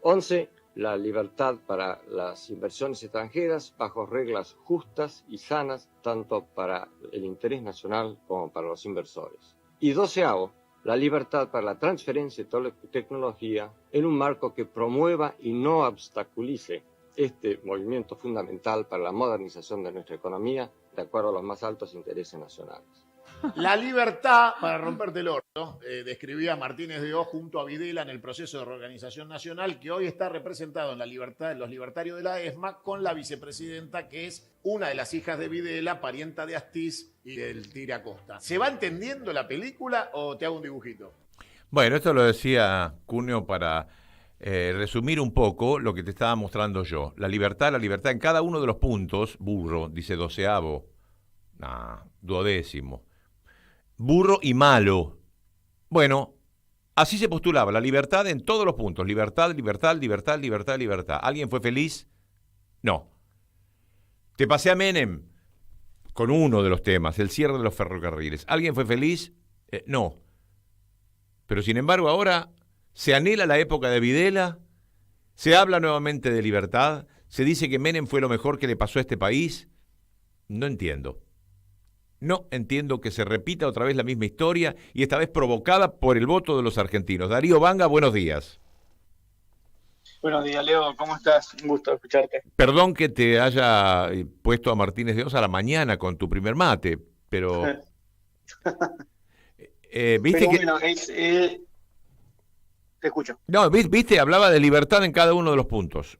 11, la libertad para las inversiones extranjeras bajo reglas justas y sanas, tanto para el interés nacional como para los inversores. Y 12avo, la libertad para la transferencia de tecnología en un marco que promueva y no obstaculice este movimiento fundamental para la modernización de nuestra economía de acuerdo a los más altos intereses nacionales. La libertad, para romperte el orto, describía Martínez de Oz junto a Videla en el proceso de reorganización nacional, que hoy está representado en la libertad, en los libertarios de la ESMA, con la vicepresidenta, que es una de las hijas de Videla, parienta de Astiz y del Tigre Acosta. ¿Se va entendiendo la película o te hago un dibujito? Bueno, esto lo decía Cuneo para resumir un poco lo que te estaba mostrando yo. La libertad en cada uno de los puntos, burro, dice 12avo, duodécimo. Burro y malo. Bueno, así se postulaba, la libertad en todos los puntos. Libertad, libertad, libertad, libertad, libertad. ¿Alguien fue feliz? No. Te pasé a Menem con uno de los temas, el cierre de los ferrocarriles. ¿Alguien fue feliz? No. Pero sin embargo ahora se anhela la época de Videla, se habla nuevamente de libertad, se dice que Menem fue lo mejor que le pasó a este país. No entiendo. No entiendo que se repita otra vez la misma historia y esta vez provocada por el voto de los argentinos. Darío Banga, buenos días. Buenos días, Leo. ¿Cómo estás? Un gusto escucharte. Perdón que te haya puesto a Martínez de Oz a la mañana con tu primer mate, pero... ¿viste pero que... bueno, te escucho. No, viste, hablaba de libertad en cada uno de los puntos.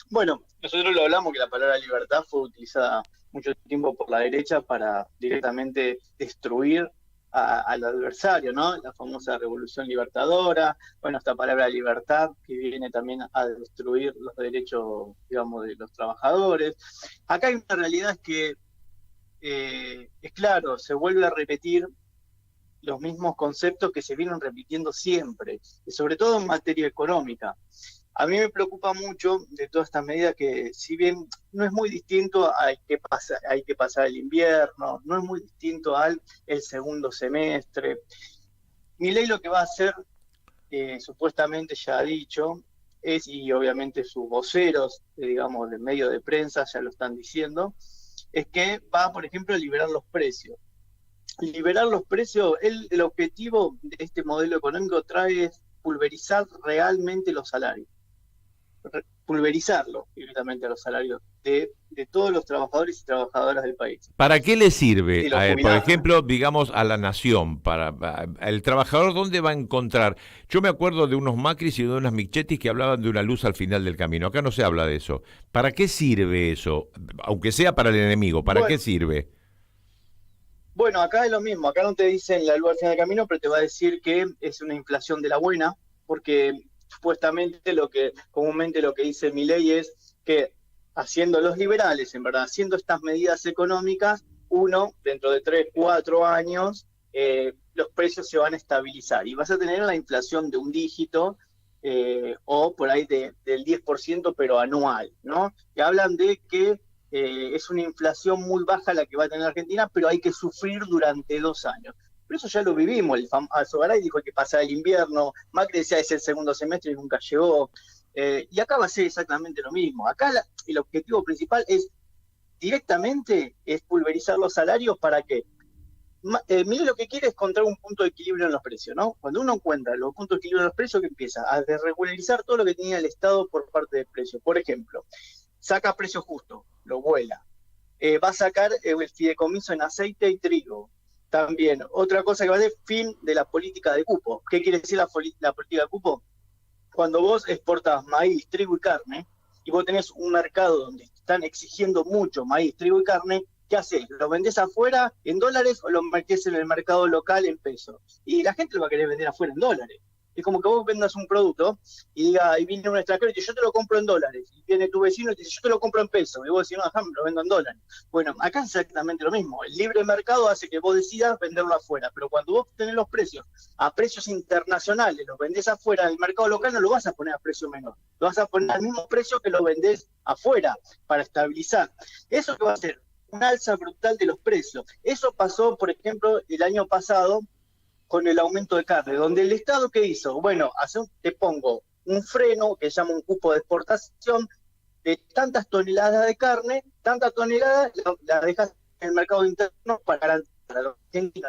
Bueno, nosotros lo hablamos que la palabra libertad fue utilizada mucho tiempo por la derecha para directamente destruir al adversario, ¿no? La famosa revolución libertadora, bueno, esta palabra libertad que viene también a destruir los derechos, digamos, de los trabajadores. Acá hay una realidad que es claro, se vuelve a repetir los mismos conceptos que se vienen repitiendo siempre, y sobre todo en materia económica. A mí me preocupa mucho de todas estas medidas que, si bien no es muy distinto hay que pasar el invierno, no es muy distinto al el segundo semestre. Milei lo que va a hacer, supuestamente ya ha dicho, y obviamente sus voceros, digamos, de medio de prensa ya lo están diciendo, es que va, por ejemplo, a liberar los precios. Liberar los precios, el objetivo de este modelo económico es pulverizar realmente los salarios. Pulverizarlo directamente a los salarios de todos los trabajadores y trabajadoras del país. ¿Para qué le sirve, por ejemplo, digamos, a la nación? Para el trabajador, ¿dónde va a encontrar? Yo me acuerdo de unos Macris y de unas Michetis que hablaban de una luz al final del camino. Acá no se habla de eso. ¿Para qué sirve eso? Aunque sea para el enemigo, ¿para qué sirve? Bueno, acá es lo mismo. Acá no te dicen la luz al final del camino, pero te va a decir que es una inflación de la buena, porque supuestamente comúnmente lo que dice Milei es que haciendo los liberales, en verdad, haciendo estas medidas económicas, dentro de 3, 4 años, los precios se van a estabilizar y vas a tener la inflación de un dígito o por ahí del 10%, pero anual, ¿no? Y hablan de que es una inflación muy baja la que va a tener Argentina, pero hay que sufrir durante 2 años. Pero eso ya lo vivimos, Alzogaray dijo que pasaba el invierno, Macri decía es el segundo semestre y nunca llegó, y acá va a ser exactamente lo mismo. Acá el objetivo principal es pulverizar los salarios. ¿Para qué? Mire, lo que quiere es encontrar un punto de equilibrio en los precios, ¿no? Cuando uno encuentra los puntos de equilibrio en los precios, que empieza a desregularizar todo lo que tenía el Estado por parte de precios. Por ejemplo, saca precios justos, lo vuela, va a sacar el fideicomiso en aceite y trigo. También, otra cosa que va a ser fin de la política de cupo. ¿Qué quiere decir la política de cupo? Cuando vos exportás maíz, trigo y carne, y vos tenés un mercado donde están exigiendo mucho maíz, trigo y carne, ¿qué haces? ¿Lo vendés afuera en dólares o lo metés en el mercado local en pesos? Y la gente lo va a querer vender afuera en dólares. Es como que vos vendas un producto y viene un extranjero y dice, yo te lo compro en dólares. Y viene tu vecino y te dice, yo te lo compro en pesos. Y vos decís, no, déjame, lo vendo en dólares. Bueno, acá es exactamente lo mismo. El libre mercado hace que vos decidas venderlo afuera. Pero cuando vos tenés los precios a precios internacionales, los vendés afuera en el mercado local, no lo vas a poner a precio menor. Lo vas a poner al mismo precio que lo vendés afuera para estabilizar. ¿Eso qué va a hacer? Una alza brutal de los precios. Eso pasó, por ejemplo, el año pasado con el aumento de carne, donde el Estado, ¿qué hizo? Bueno, te pongo un freno que se llama un cupo de exportación de tantas toneladas de carne, tantas toneladas la dejas en el mercado interno para garantizar a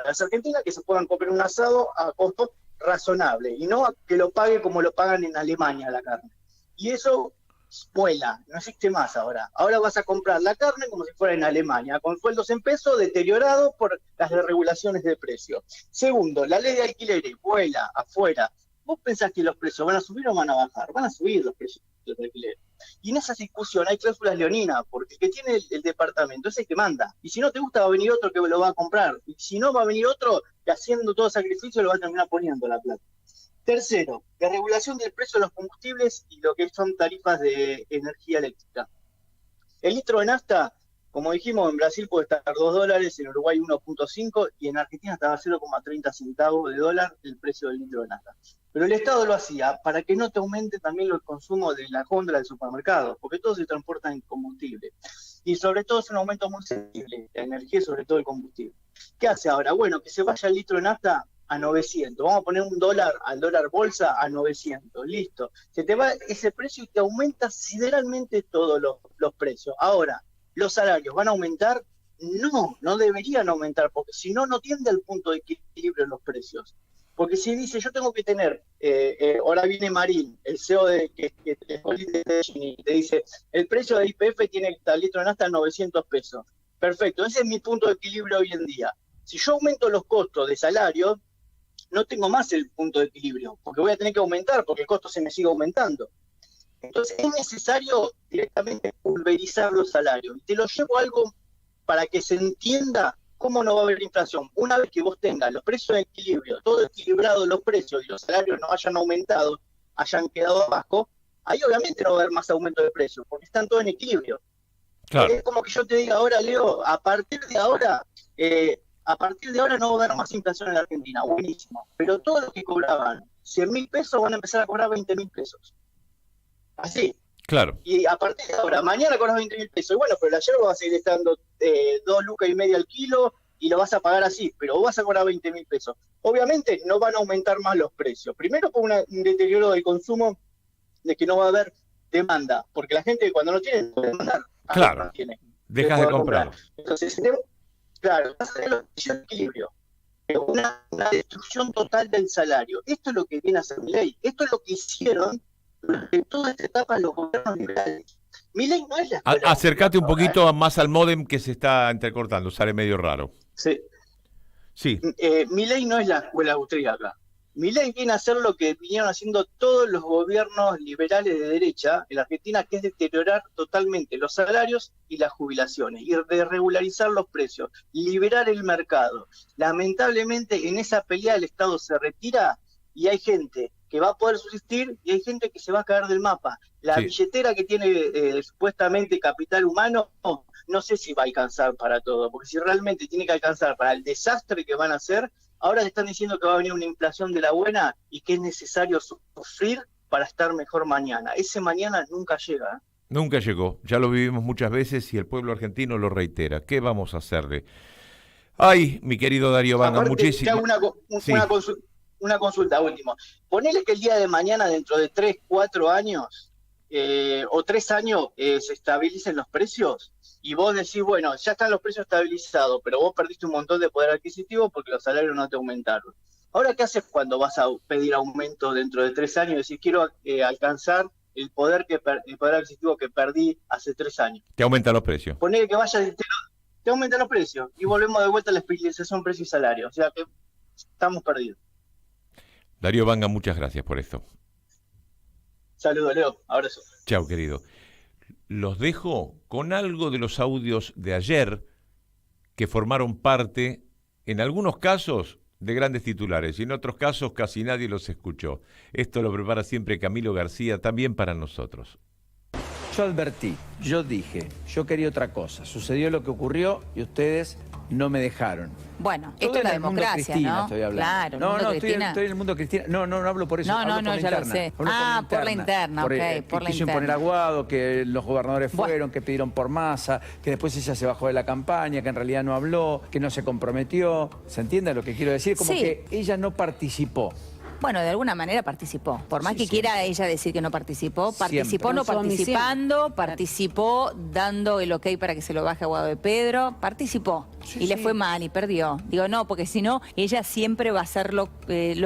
las argentinas que se puedan comer un asado a costo razonable y no que lo pague como lo pagan en Alemania la carne. Y eso vuela, no existe más ahora. Ahora vas a comprar la carne como si fuera en Alemania, con sueldos en pesos deteriorados por las desregulaciones de precio. Segundo, la ley de alquileres vuela afuera. ¿Vos pensás que los precios van a subir o van a bajar? Van a subir los precios de alquiler. Y en esa discusión hay cláusulas leoninas, porque el que tiene el departamento es el que manda. Y si no te gusta va a venir otro que lo va a comprar. Y si no va a venir otro que haciendo todo sacrificio lo va a terminar poniendo la plata. Tercero, la regulación del precio de los combustibles y lo que son tarifas de energía eléctrica. El litro de nafta, como dijimos, en Brasil puede estar $2, en Uruguay 1.5 y en Argentina estaba 0,30 centavos de dólar el precio del litro de nafta. Pero el Estado lo hacía para que no te aumente también el consumo de la góndola del supermercado, porque todo se transporta en combustible. Y sobre todo es un aumento muy sensible, la energía y sobre todo el combustible. ¿Qué hace ahora? Bueno, que se vaya el litro de nafta a 900. Vamos a poner un dólar al dólar bolsa a 900. Listo. Se te va ese precio y te aumenta sideralmente todos los precios. Ahora, ¿los salarios van a aumentar? No deberían aumentar, porque si no, no tiende al punto de equilibrio en los precios. Porque si dice, yo tengo que tener, ahora viene Marín, el CEO de y te dice, el precio de IPF tiene el litro de nafta a 900 pesos. Perfecto, ese es mi punto de equilibrio hoy en día. Si yo aumento los costos de salario, no tengo más el punto de equilibrio, porque voy a tener que aumentar, porque el costo se me sigue aumentando. Entonces es necesario directamente pulverizar los salarios. Y te lo llevo a algo para que se entienda cómo no va a haber inflación. Una vez que vos tengas los precios en equilibrio, todo equilibrado los precios y los salarios no hayan aumentado, hayan quedado abajo, ahí obviamente no va a haber más aumento de precios, porque están todos en equilibrio. Claro. Es como que yo te diga ahora, Leo, a partir de ahora no va a haber más inflación en la Argentina, buenísimo. Pero todos los que cobraban 100.000 pesos van a empezar a cobrar 20.000 pesos. Así. Claro. Y a partir de ahora, mañana cobras 20.000 pesos. Y bueno, pero el ayer vas a seguir estando 2,5 lucas al kilo y lo vas a pagar así, pero vos vas a cobrar 20.000 pesos. Obviamente no van a aumentar más los precios. Primero por un deterioro del consumo, de que no va a haber demanda, porque la gente cuando no tiene puede demandar. Claro. No tiene, dejas de comprar. Entonces, claro, vas a tener los precios de equilibrio. Una destrucción total del salario. Esto es lo que viene a hacer Milei. Esto es lo que hicieron durante toda esta etapa los gobiernos liberales. Milei no es la escuela. Acércate un poquito más al módem que se está entrecortando, sale medio raro. Sí. Milei no es la escuela austríaca. Milei viene a hacer lo que vinieron haciendo todos los gobiernos liberales de derecha en la Argentina, que es deteriorar totalmente los salarios y las jubilaciones, y desregularizar los precios, liberar el mercado. Lamentablemente en esa pelea el Estado se retira y hay gente que va a poder subsistir y hay gente que se va a caer del mapa. La billetera que tiene supuestamente capital humano, no sé si va a alcanzar para todo, porque si realmente tiene que alcanzar para el desastre que van a hacer, ahora le están diciendo que va a venir una inflación de la buena y que es necesario sufrir para estar mejor mañana. Ese mañana nunca llega. Nunca llegó, ya lo vivimos muchas veces y el pueblo argentino lo reitera. ¿Qué vamos a hacerle? Ay, mi querido Darío Vanga, muchísimo. Te hago una consulta última. Ponele que el día de mañana, dentro de 3, 4 años o 3 años, se estabilicen los precios y vos decís, bueno, ya están los precios estabilizados, pero vos perdiste un montón de poder adquisitivo porque los salarios no te aumentaron. Ahora, ¿qué haces cuando vas a pedir aumento dentro de 3 años y decís, quiero alcanzar el poder adquisitivo que perdí hace 3 años? Te aumentan los precios. Ponele que vayas y te aumentan los precios y volvemos de vuelta a la estabilización precio y salario. O sea que estamos perdidos. Darío Vanga, muchas gracias por esto. Saludos, Leo. Abrazo. Chao, querido. Los dejo con algo de los audios de ayer que formaron parte, en algunos casos, de grandes titulares y en otros casos casi nadie los escuchó. Esto lo prepara siempre Camilo García, también para nosotros. Yo advertí, yo dije, yo quería otra cosa. Sucedió lo que ocurrió y ustedes no me dejaron. Bueno, esto es la democracia, ¿no? Estoy hablando. Claro, no, estoy en el mundo cristiano. No hablo por eso. No, ya lo sé. Por la interna, por la interna. Quiso imponer a Guado, que los gobernadores fueron, que pidieron por Massa, que después ella se bajó de la campaña, que en realidad no habló, que no se comprometió. ¿Se entiende lo que quiero decir? Como que ella no participó. Bueno, de alguna manera participó. Por más que quiera ella decir que no participó, participó no participando, participó dando el ok para que se lo baje a Guado de Pedro, participó. y le fue mal y perdió. Digo, no, porque si no, ella siempre va a hacer lo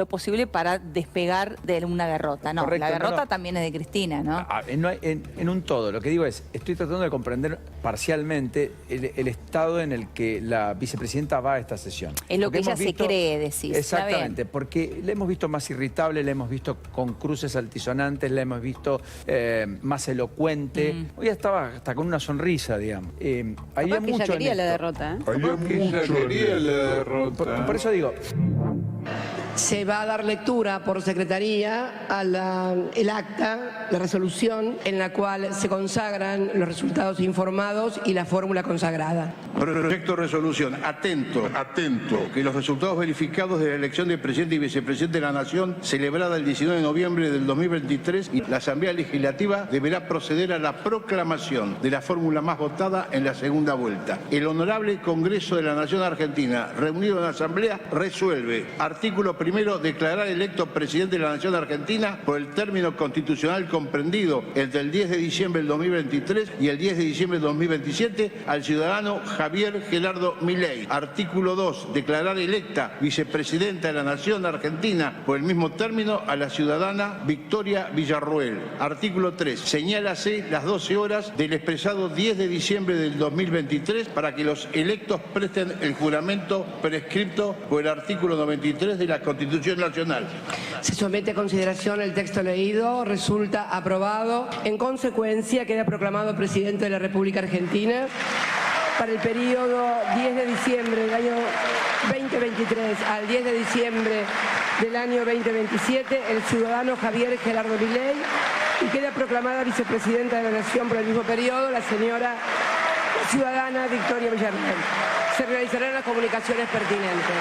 posible para despegar de una derrota. No, Correcto, la derrota también es de Cristina, ¿no? En un todo. Lo que digo es, estoy tratando de comprender parcialmente el estado en el que la vicepresidenta va a esta sesión. Es lo que ella se cree, decís. Exactamente, porque la hemos visto más irritable, la hemos visto con cruces altisonantes, la hemos visto más elocuente. Hoy estaba hasta con una sonrisa, digamos. Había mucho ella quería en la esto. derrota, ¿eh? Por eso digo... Se va a dar lectura por Secretaría al acta, la resolución, en la cual se consagran los resultados informados y la fórmula consagrada. Proyecto de resolución. Atento. Que los resultados verificados de la elección de presidente y vicepresidente de la Nación, celebrada el 19 de noviembre del 2023, y la Asamblea Legislativa deberá proceder a la proclamación de la fórmula más votada en la segunda vuelta. El Honorable Congreso de la Nación Argentina, reunido en la Asamblea, resuelve. Artículo primero, declarar electo presidente de la Nación Argentina por el término constitucional comprendido entre el 10 de diciembre del 2023 y el 10 de diciembre del 2027 al ciudadano Javier Gerardo Milei. Artículo 2, declarar electa vicepresidenta de la Nación Argentina por el mismo término a la ciudadana Victoria Villarroel. Artículo 3, señálase las 12 horas del expresado 10 de diciembre del 2023 para que los electos presten el juramento prescripto por el artículo 93 de la Constitución Nacional. Se somete a consideración el texto leído, resulta aprobado. En consecuencia, queda proclamado presidente de la República Argentina para el periodo 10 de diciembre del año 2023 al 10 de diciembre del año 2027 el ciudadano Javier Gerardo Milei, y queda proclamada vicepresidenta de la Nación por el mismo periodo la señora ciudadana Victoria Villarroel. Se realizarán las comunicaciones pertinentes.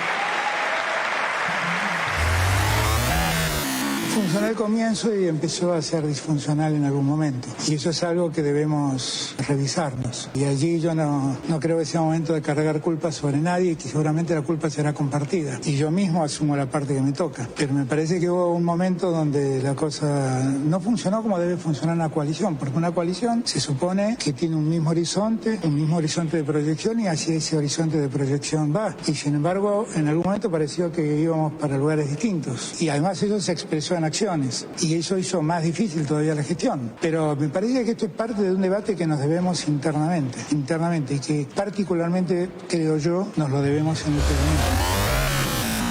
Funcionó al comienzo y empezó a ser disfuncional en algún momento. Y eso es algo que debemos revisarnos. Y allí yo no creo que sea momento de cargar culpa sobre nadie, y que seguramente la culpa será compartida. Y yo mismo asumo la parte que me toca. Pero me parece que hubo un momento donde la cosa no funcionó como debe funcionar una coalición. Porque una coalición se supone que tiene un mismo horizonte de proyección, y hacia ese horizonte de proyección va. Y sin embargo, en algún momento pareció que íbamos para lugares distintos. Y además eso se expresó en acciones, y eso hizo más difícil todavía la gestión. Pero me parece que esto es parte de un debate que nos debemos internamente, y que particularmente, creo yo, nos lo debemos en este momento.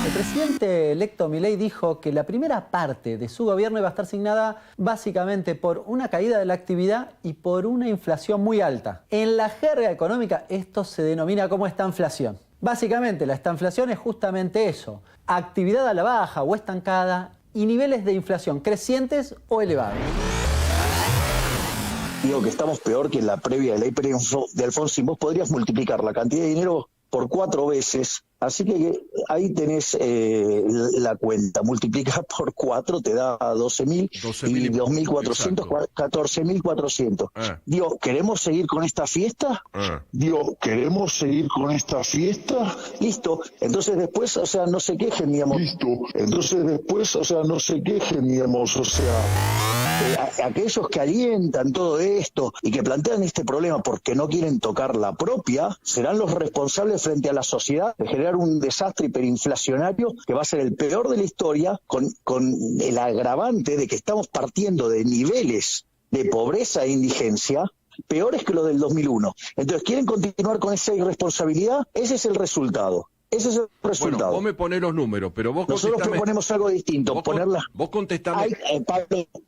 El presidente electo Milei dijo que la primera parte de su gobierno iba a estar signada básicamente por una caída de la actividad y por una inflación muy alta. En la jerga económica esto se denomina como estanflación. Básicamente la estanflación es justamente eso, actividad a la baja o estancada y niveles de inflación crecientes o elevados. Digo que estamos peor que en la previa ley de Alfonsín. Vos podrías multiplicar la cantidad de dinero por 4 veces, así que ahí tenés la cuenta. Multiplicás por 4 te da 12.000 y 2.400, 14.400. Digo, ¿queremos seguir con esta fiesta? Listo. Entonces después, no se quejen, digamos. Aquellos que alientan todo esto y que plantean este problema porque no quieren tocar la propia, serán los responsables frente a la sociedad de generar un desastre hiperinflacionario que va a ser el peor de la historia, con el agravante de que estamos partiendo de niveles de pobreza e indigencia peores que los del 2001. Entonces, ¿quieren continuar con esa irresponsabilidad? Ese es el resultado. Bueno, vos me ponés los números, pero vos nosotros proponemos algo distinto. Vos contestame.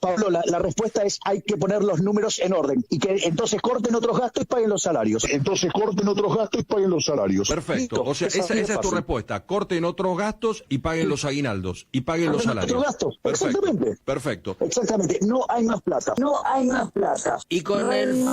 Pablo, la respuesta es: hay que poner los números en orden y que entonces corten otros gastos y paguen los salarios. Perfecto. Listo. O sea, esa es tu respuesta. Corten otros gastos y paguen los aguinaldos y paguen los salarios. Otros gastos. Perfecto. Perfecto. Exactamente. No hay más plata. Y con el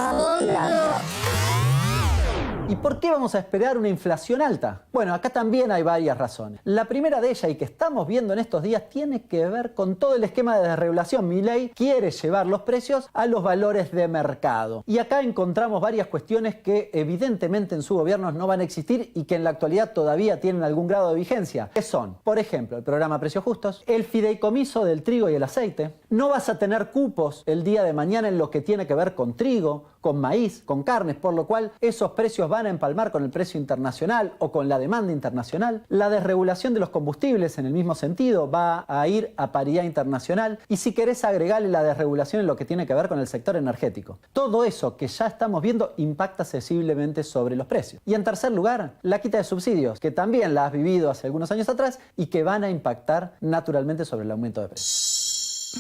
¿Y por qué vamos a esperar una inflación alta? Bueno, acá también hay varias razones. La primera de ellas, y que estamos viendo en estos días, tiene que ver con todo el esquema de desregulación. Milei quiere llevar los precios a los valores de mercado. Y acá encontramos varias cuestiones que evidentemente en su gobierno no van a existir y que en la actualidad todavía tienen algún grado de vigencia. ¿Qué son? Por ejemplo, el programa Precios Justos, el fideicomiso del trigo y el aceite. No vas a tener cupos el día de mañana en lo que tiene que ver con trigo, con maíz, con carnes, por lo cual esos precios van a empalmar con el precio internacional o con la demanda internacional. La desregulación de los combustibles en el mismo sentido va a ir a paridad internacional. Y si querés agregarle la desregulación en lo que tiene que ver con el sector energético. Todo eso que ya estamos viendo impacta sensiblemente sobre los precios. Y en tercer lugar, la quita de subsidios, que también la has vivido hace algunos años atrás y que van a impactar naturalmente sobre el aumento de precios.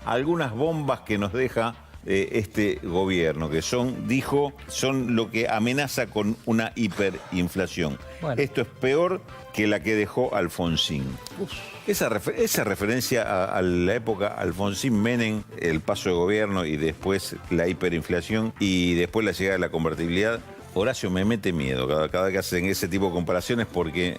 Algunas bombas que nos deja este gobierno, que son lo que amenaza con una hiperinflación. Bueno. Esto es peor que la que dejó Alfonsín. Esa referencia a la época Alfonsín-Menem, el paso de gobierno y después la hiperinflación y después la llegada de la convertibilidad, Horacio, me mete miedo cada vez que hacen ese tipo de comparaciones porque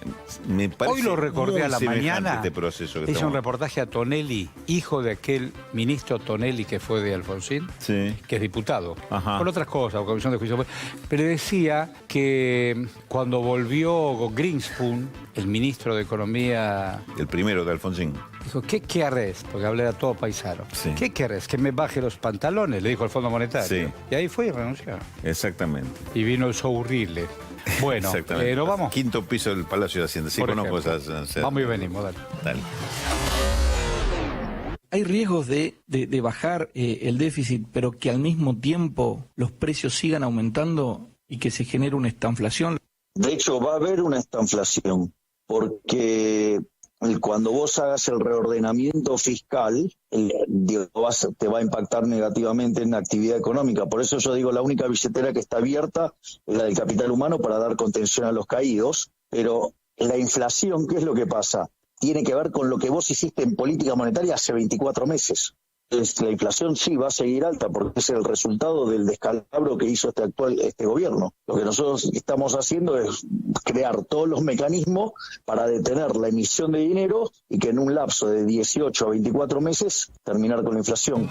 me parece hoy lo recordé a la mañana, este proceso que hice un reportaje a Tonelli, hijo de aquel ministro Tonelli que fue de Alfonsín, sí, que es diputado, ajá, por otras cosas, comisión de juicio. Pero decía que cuando volvió Greenspoon, el ministro de Economía... El primero de Alfonsín. Dijo, ¿qué querés? Porque hablé a todo paisano. Sí. ¿Qué querés? ¿Que me baje los pantalones? Le dijo el Fondo Monetario. Sí. Y ahí fue y renunció. Exactamente. Y vino el showrile. Bueno, pero vamos. Quinto piso del Palacio de Hacienda. Sí, conozco esas. Vamos y venimos, dale. Dale. Hay riesgos de bajar el déficit, pero que al mismo tiempo los precios sigan aumentando y que se genere una estanflación. De hecho, va a haber una estanflación, porque cuando vos hagas el reordenamiento fiscal, te va a impactar negativamente en la actividad económica. Por eso yo digo, la única billetera que está abierta es la del capital humano para dar contención a los caídos, pero la inflación, ¿qué es lo que pasa? Tiene que ver con lo que vos hiciste en política monetaria hace 24 meses. La inflación sí va a seguir alta porque es el resultado del descalabro que hizo este gobierno. Lo que nosotros estamos haciendo es crear todos los mecanismos para detener la emisión de dinero y que en un lapso de 18 a 24 meses terminar con la inflación.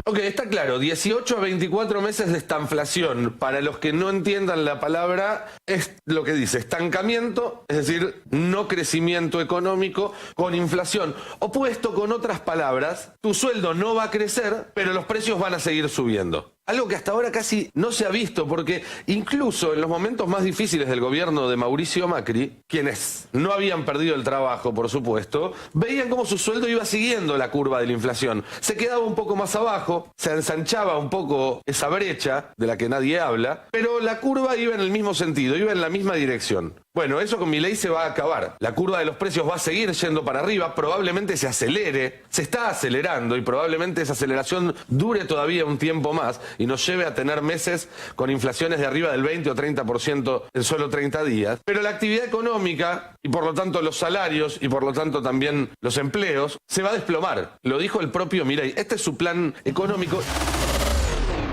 Ok, está claro, 18 a 24 meses de estanflación. Para los que no entiendan la palabra, es lo que dice estancamiento, es decir, no crecimiento económico con inflación. O puesto con otras palabras, tu sueldo no va a crecer, pero los precios van a seguir subiendo. Algo que hasta ahora casi no se ha visto, porque incluso en los momentos más difíciles del gobierno de Mauricio Macri, quienes no habían perdido el trabajo, por supuesto, veían cómo su sueldo iba siguiendo la curva de la inflación. Se quedaba un poco más abajo, se ensanchaba un poco esa brecha de la que nadie habla, pero la curva iba en el mismo sentido, iba en la misma dirección. Bueno, eso con Milei se va a acabar. La curva de los precios va a seguir yendo para arriba, probablemente se acelere, se está acelerando y probablemente esa aceleración dure todavía un tiempo más y nos lleve a tener meses con inflaciones de arriba del 20 o 30% en solo 30 días. Pero la actividad económica y por lo tanto los salarios y por lo tanto también los empleos se va a desplomar. Lo dijo el propio Milei. Este es su plan económico.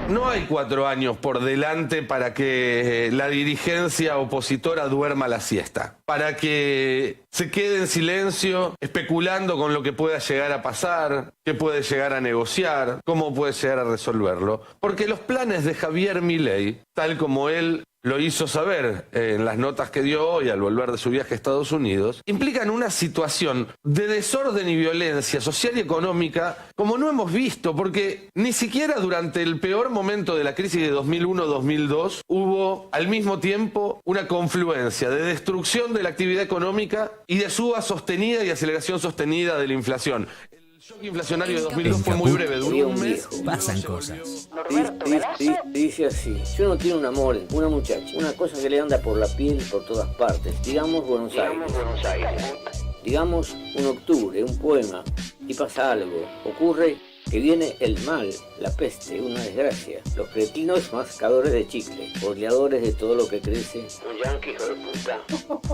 No hay 4 años por delante para que la dirigencia opositora duerma la siesta, para que se quede en silencio especulando con lo que pueda llegar a pasar, qué puede llegar a negociar, cómo puede llegar a resolverlo. Porque los planes de Javier Milei, tal como él lo hizo saber en las notas que dio hoy al volver de su viaje a Estados Unidos, implican una situación de desorden y violencia social y económica como no hemos visto, porque ni siquiera durante el peor momento de la crisis de 2001-2002 hubo al mismo tiempo una confluencia de destrucción de la actividad económica y de suba sostenida y aceleración sostenida de la inflación. El shock inflacionario de 2002 fue muy breve, duró un mes. Pasan cosas. Dice así, si uno tiene un amor, una muchacha, una cosa que le anda por la piel por todas partes, digamos Buenos Aires, digamos un octubre, un poema, y pasa algo, ocurre que viene el mal, la peste, una desgracia, los cretinos mascadores de chicle, oleadores de todo lo que crece, un yanqui hijo de puta,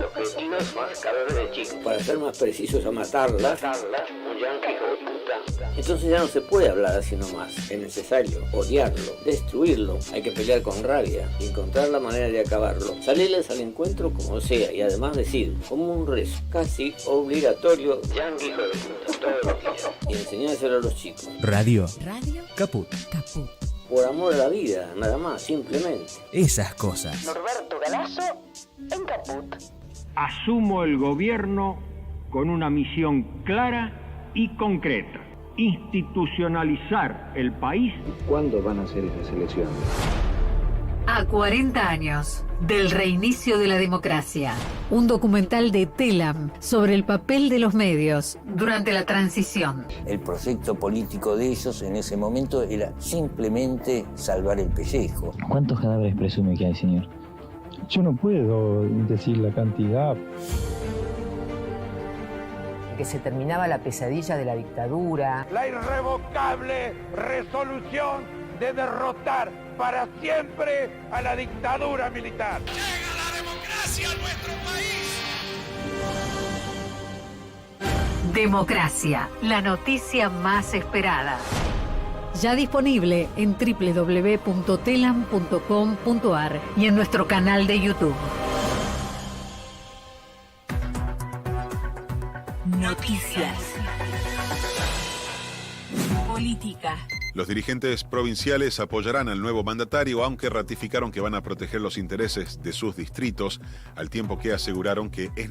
los cretinos mascadores de chicle, para ser más precisos a matarlas, un yanqui hijo de puta. Entonces ya no se puede hablar así nomás, es necesario odiarlo, destruirlo, hay que pelear con rabia, encontrar la manera de acabarlo, salirles al encuentro como sea y además decir, como un rezo, casi obligatorio, yanqui hijo de puta, todos los días, y enseñárselo a los chicos. Radio. Caput. Por amor a la vida, nada más, simplemente. Esas cosas. Norberto Galasso en Caput. Asumo el gobierno con una misión clara y concreta. institucionalizar el país. ¿Cuándo van a ser esas elecciones? A 40 años del reinicio de la democracia. Un documental de Telam sobre el papel de los medios durante la transición. El proyecto político de ellos en ese momento era simplemente salvar el pellejo. ¿Cuántos cadáveres presume que hay, señor? Yo no puedo decir la cantidad. Que se terminaba la pesadilla de la dictadura. La irrevocable resolución de derrotar para siempre a la dictadura militar. ¡Llega la democracia a nuestro país! Democracia, la noticia más esperada. Ya disponible en www.telam.com.ar y en nuestro canal de YouTube. Noticias. Política. Los dirigentes provinciales apoyarán al nuevo mandatario, aunque ratificaron que van a proteger los intereses de sus distritos, al tiempo que aseguraron que es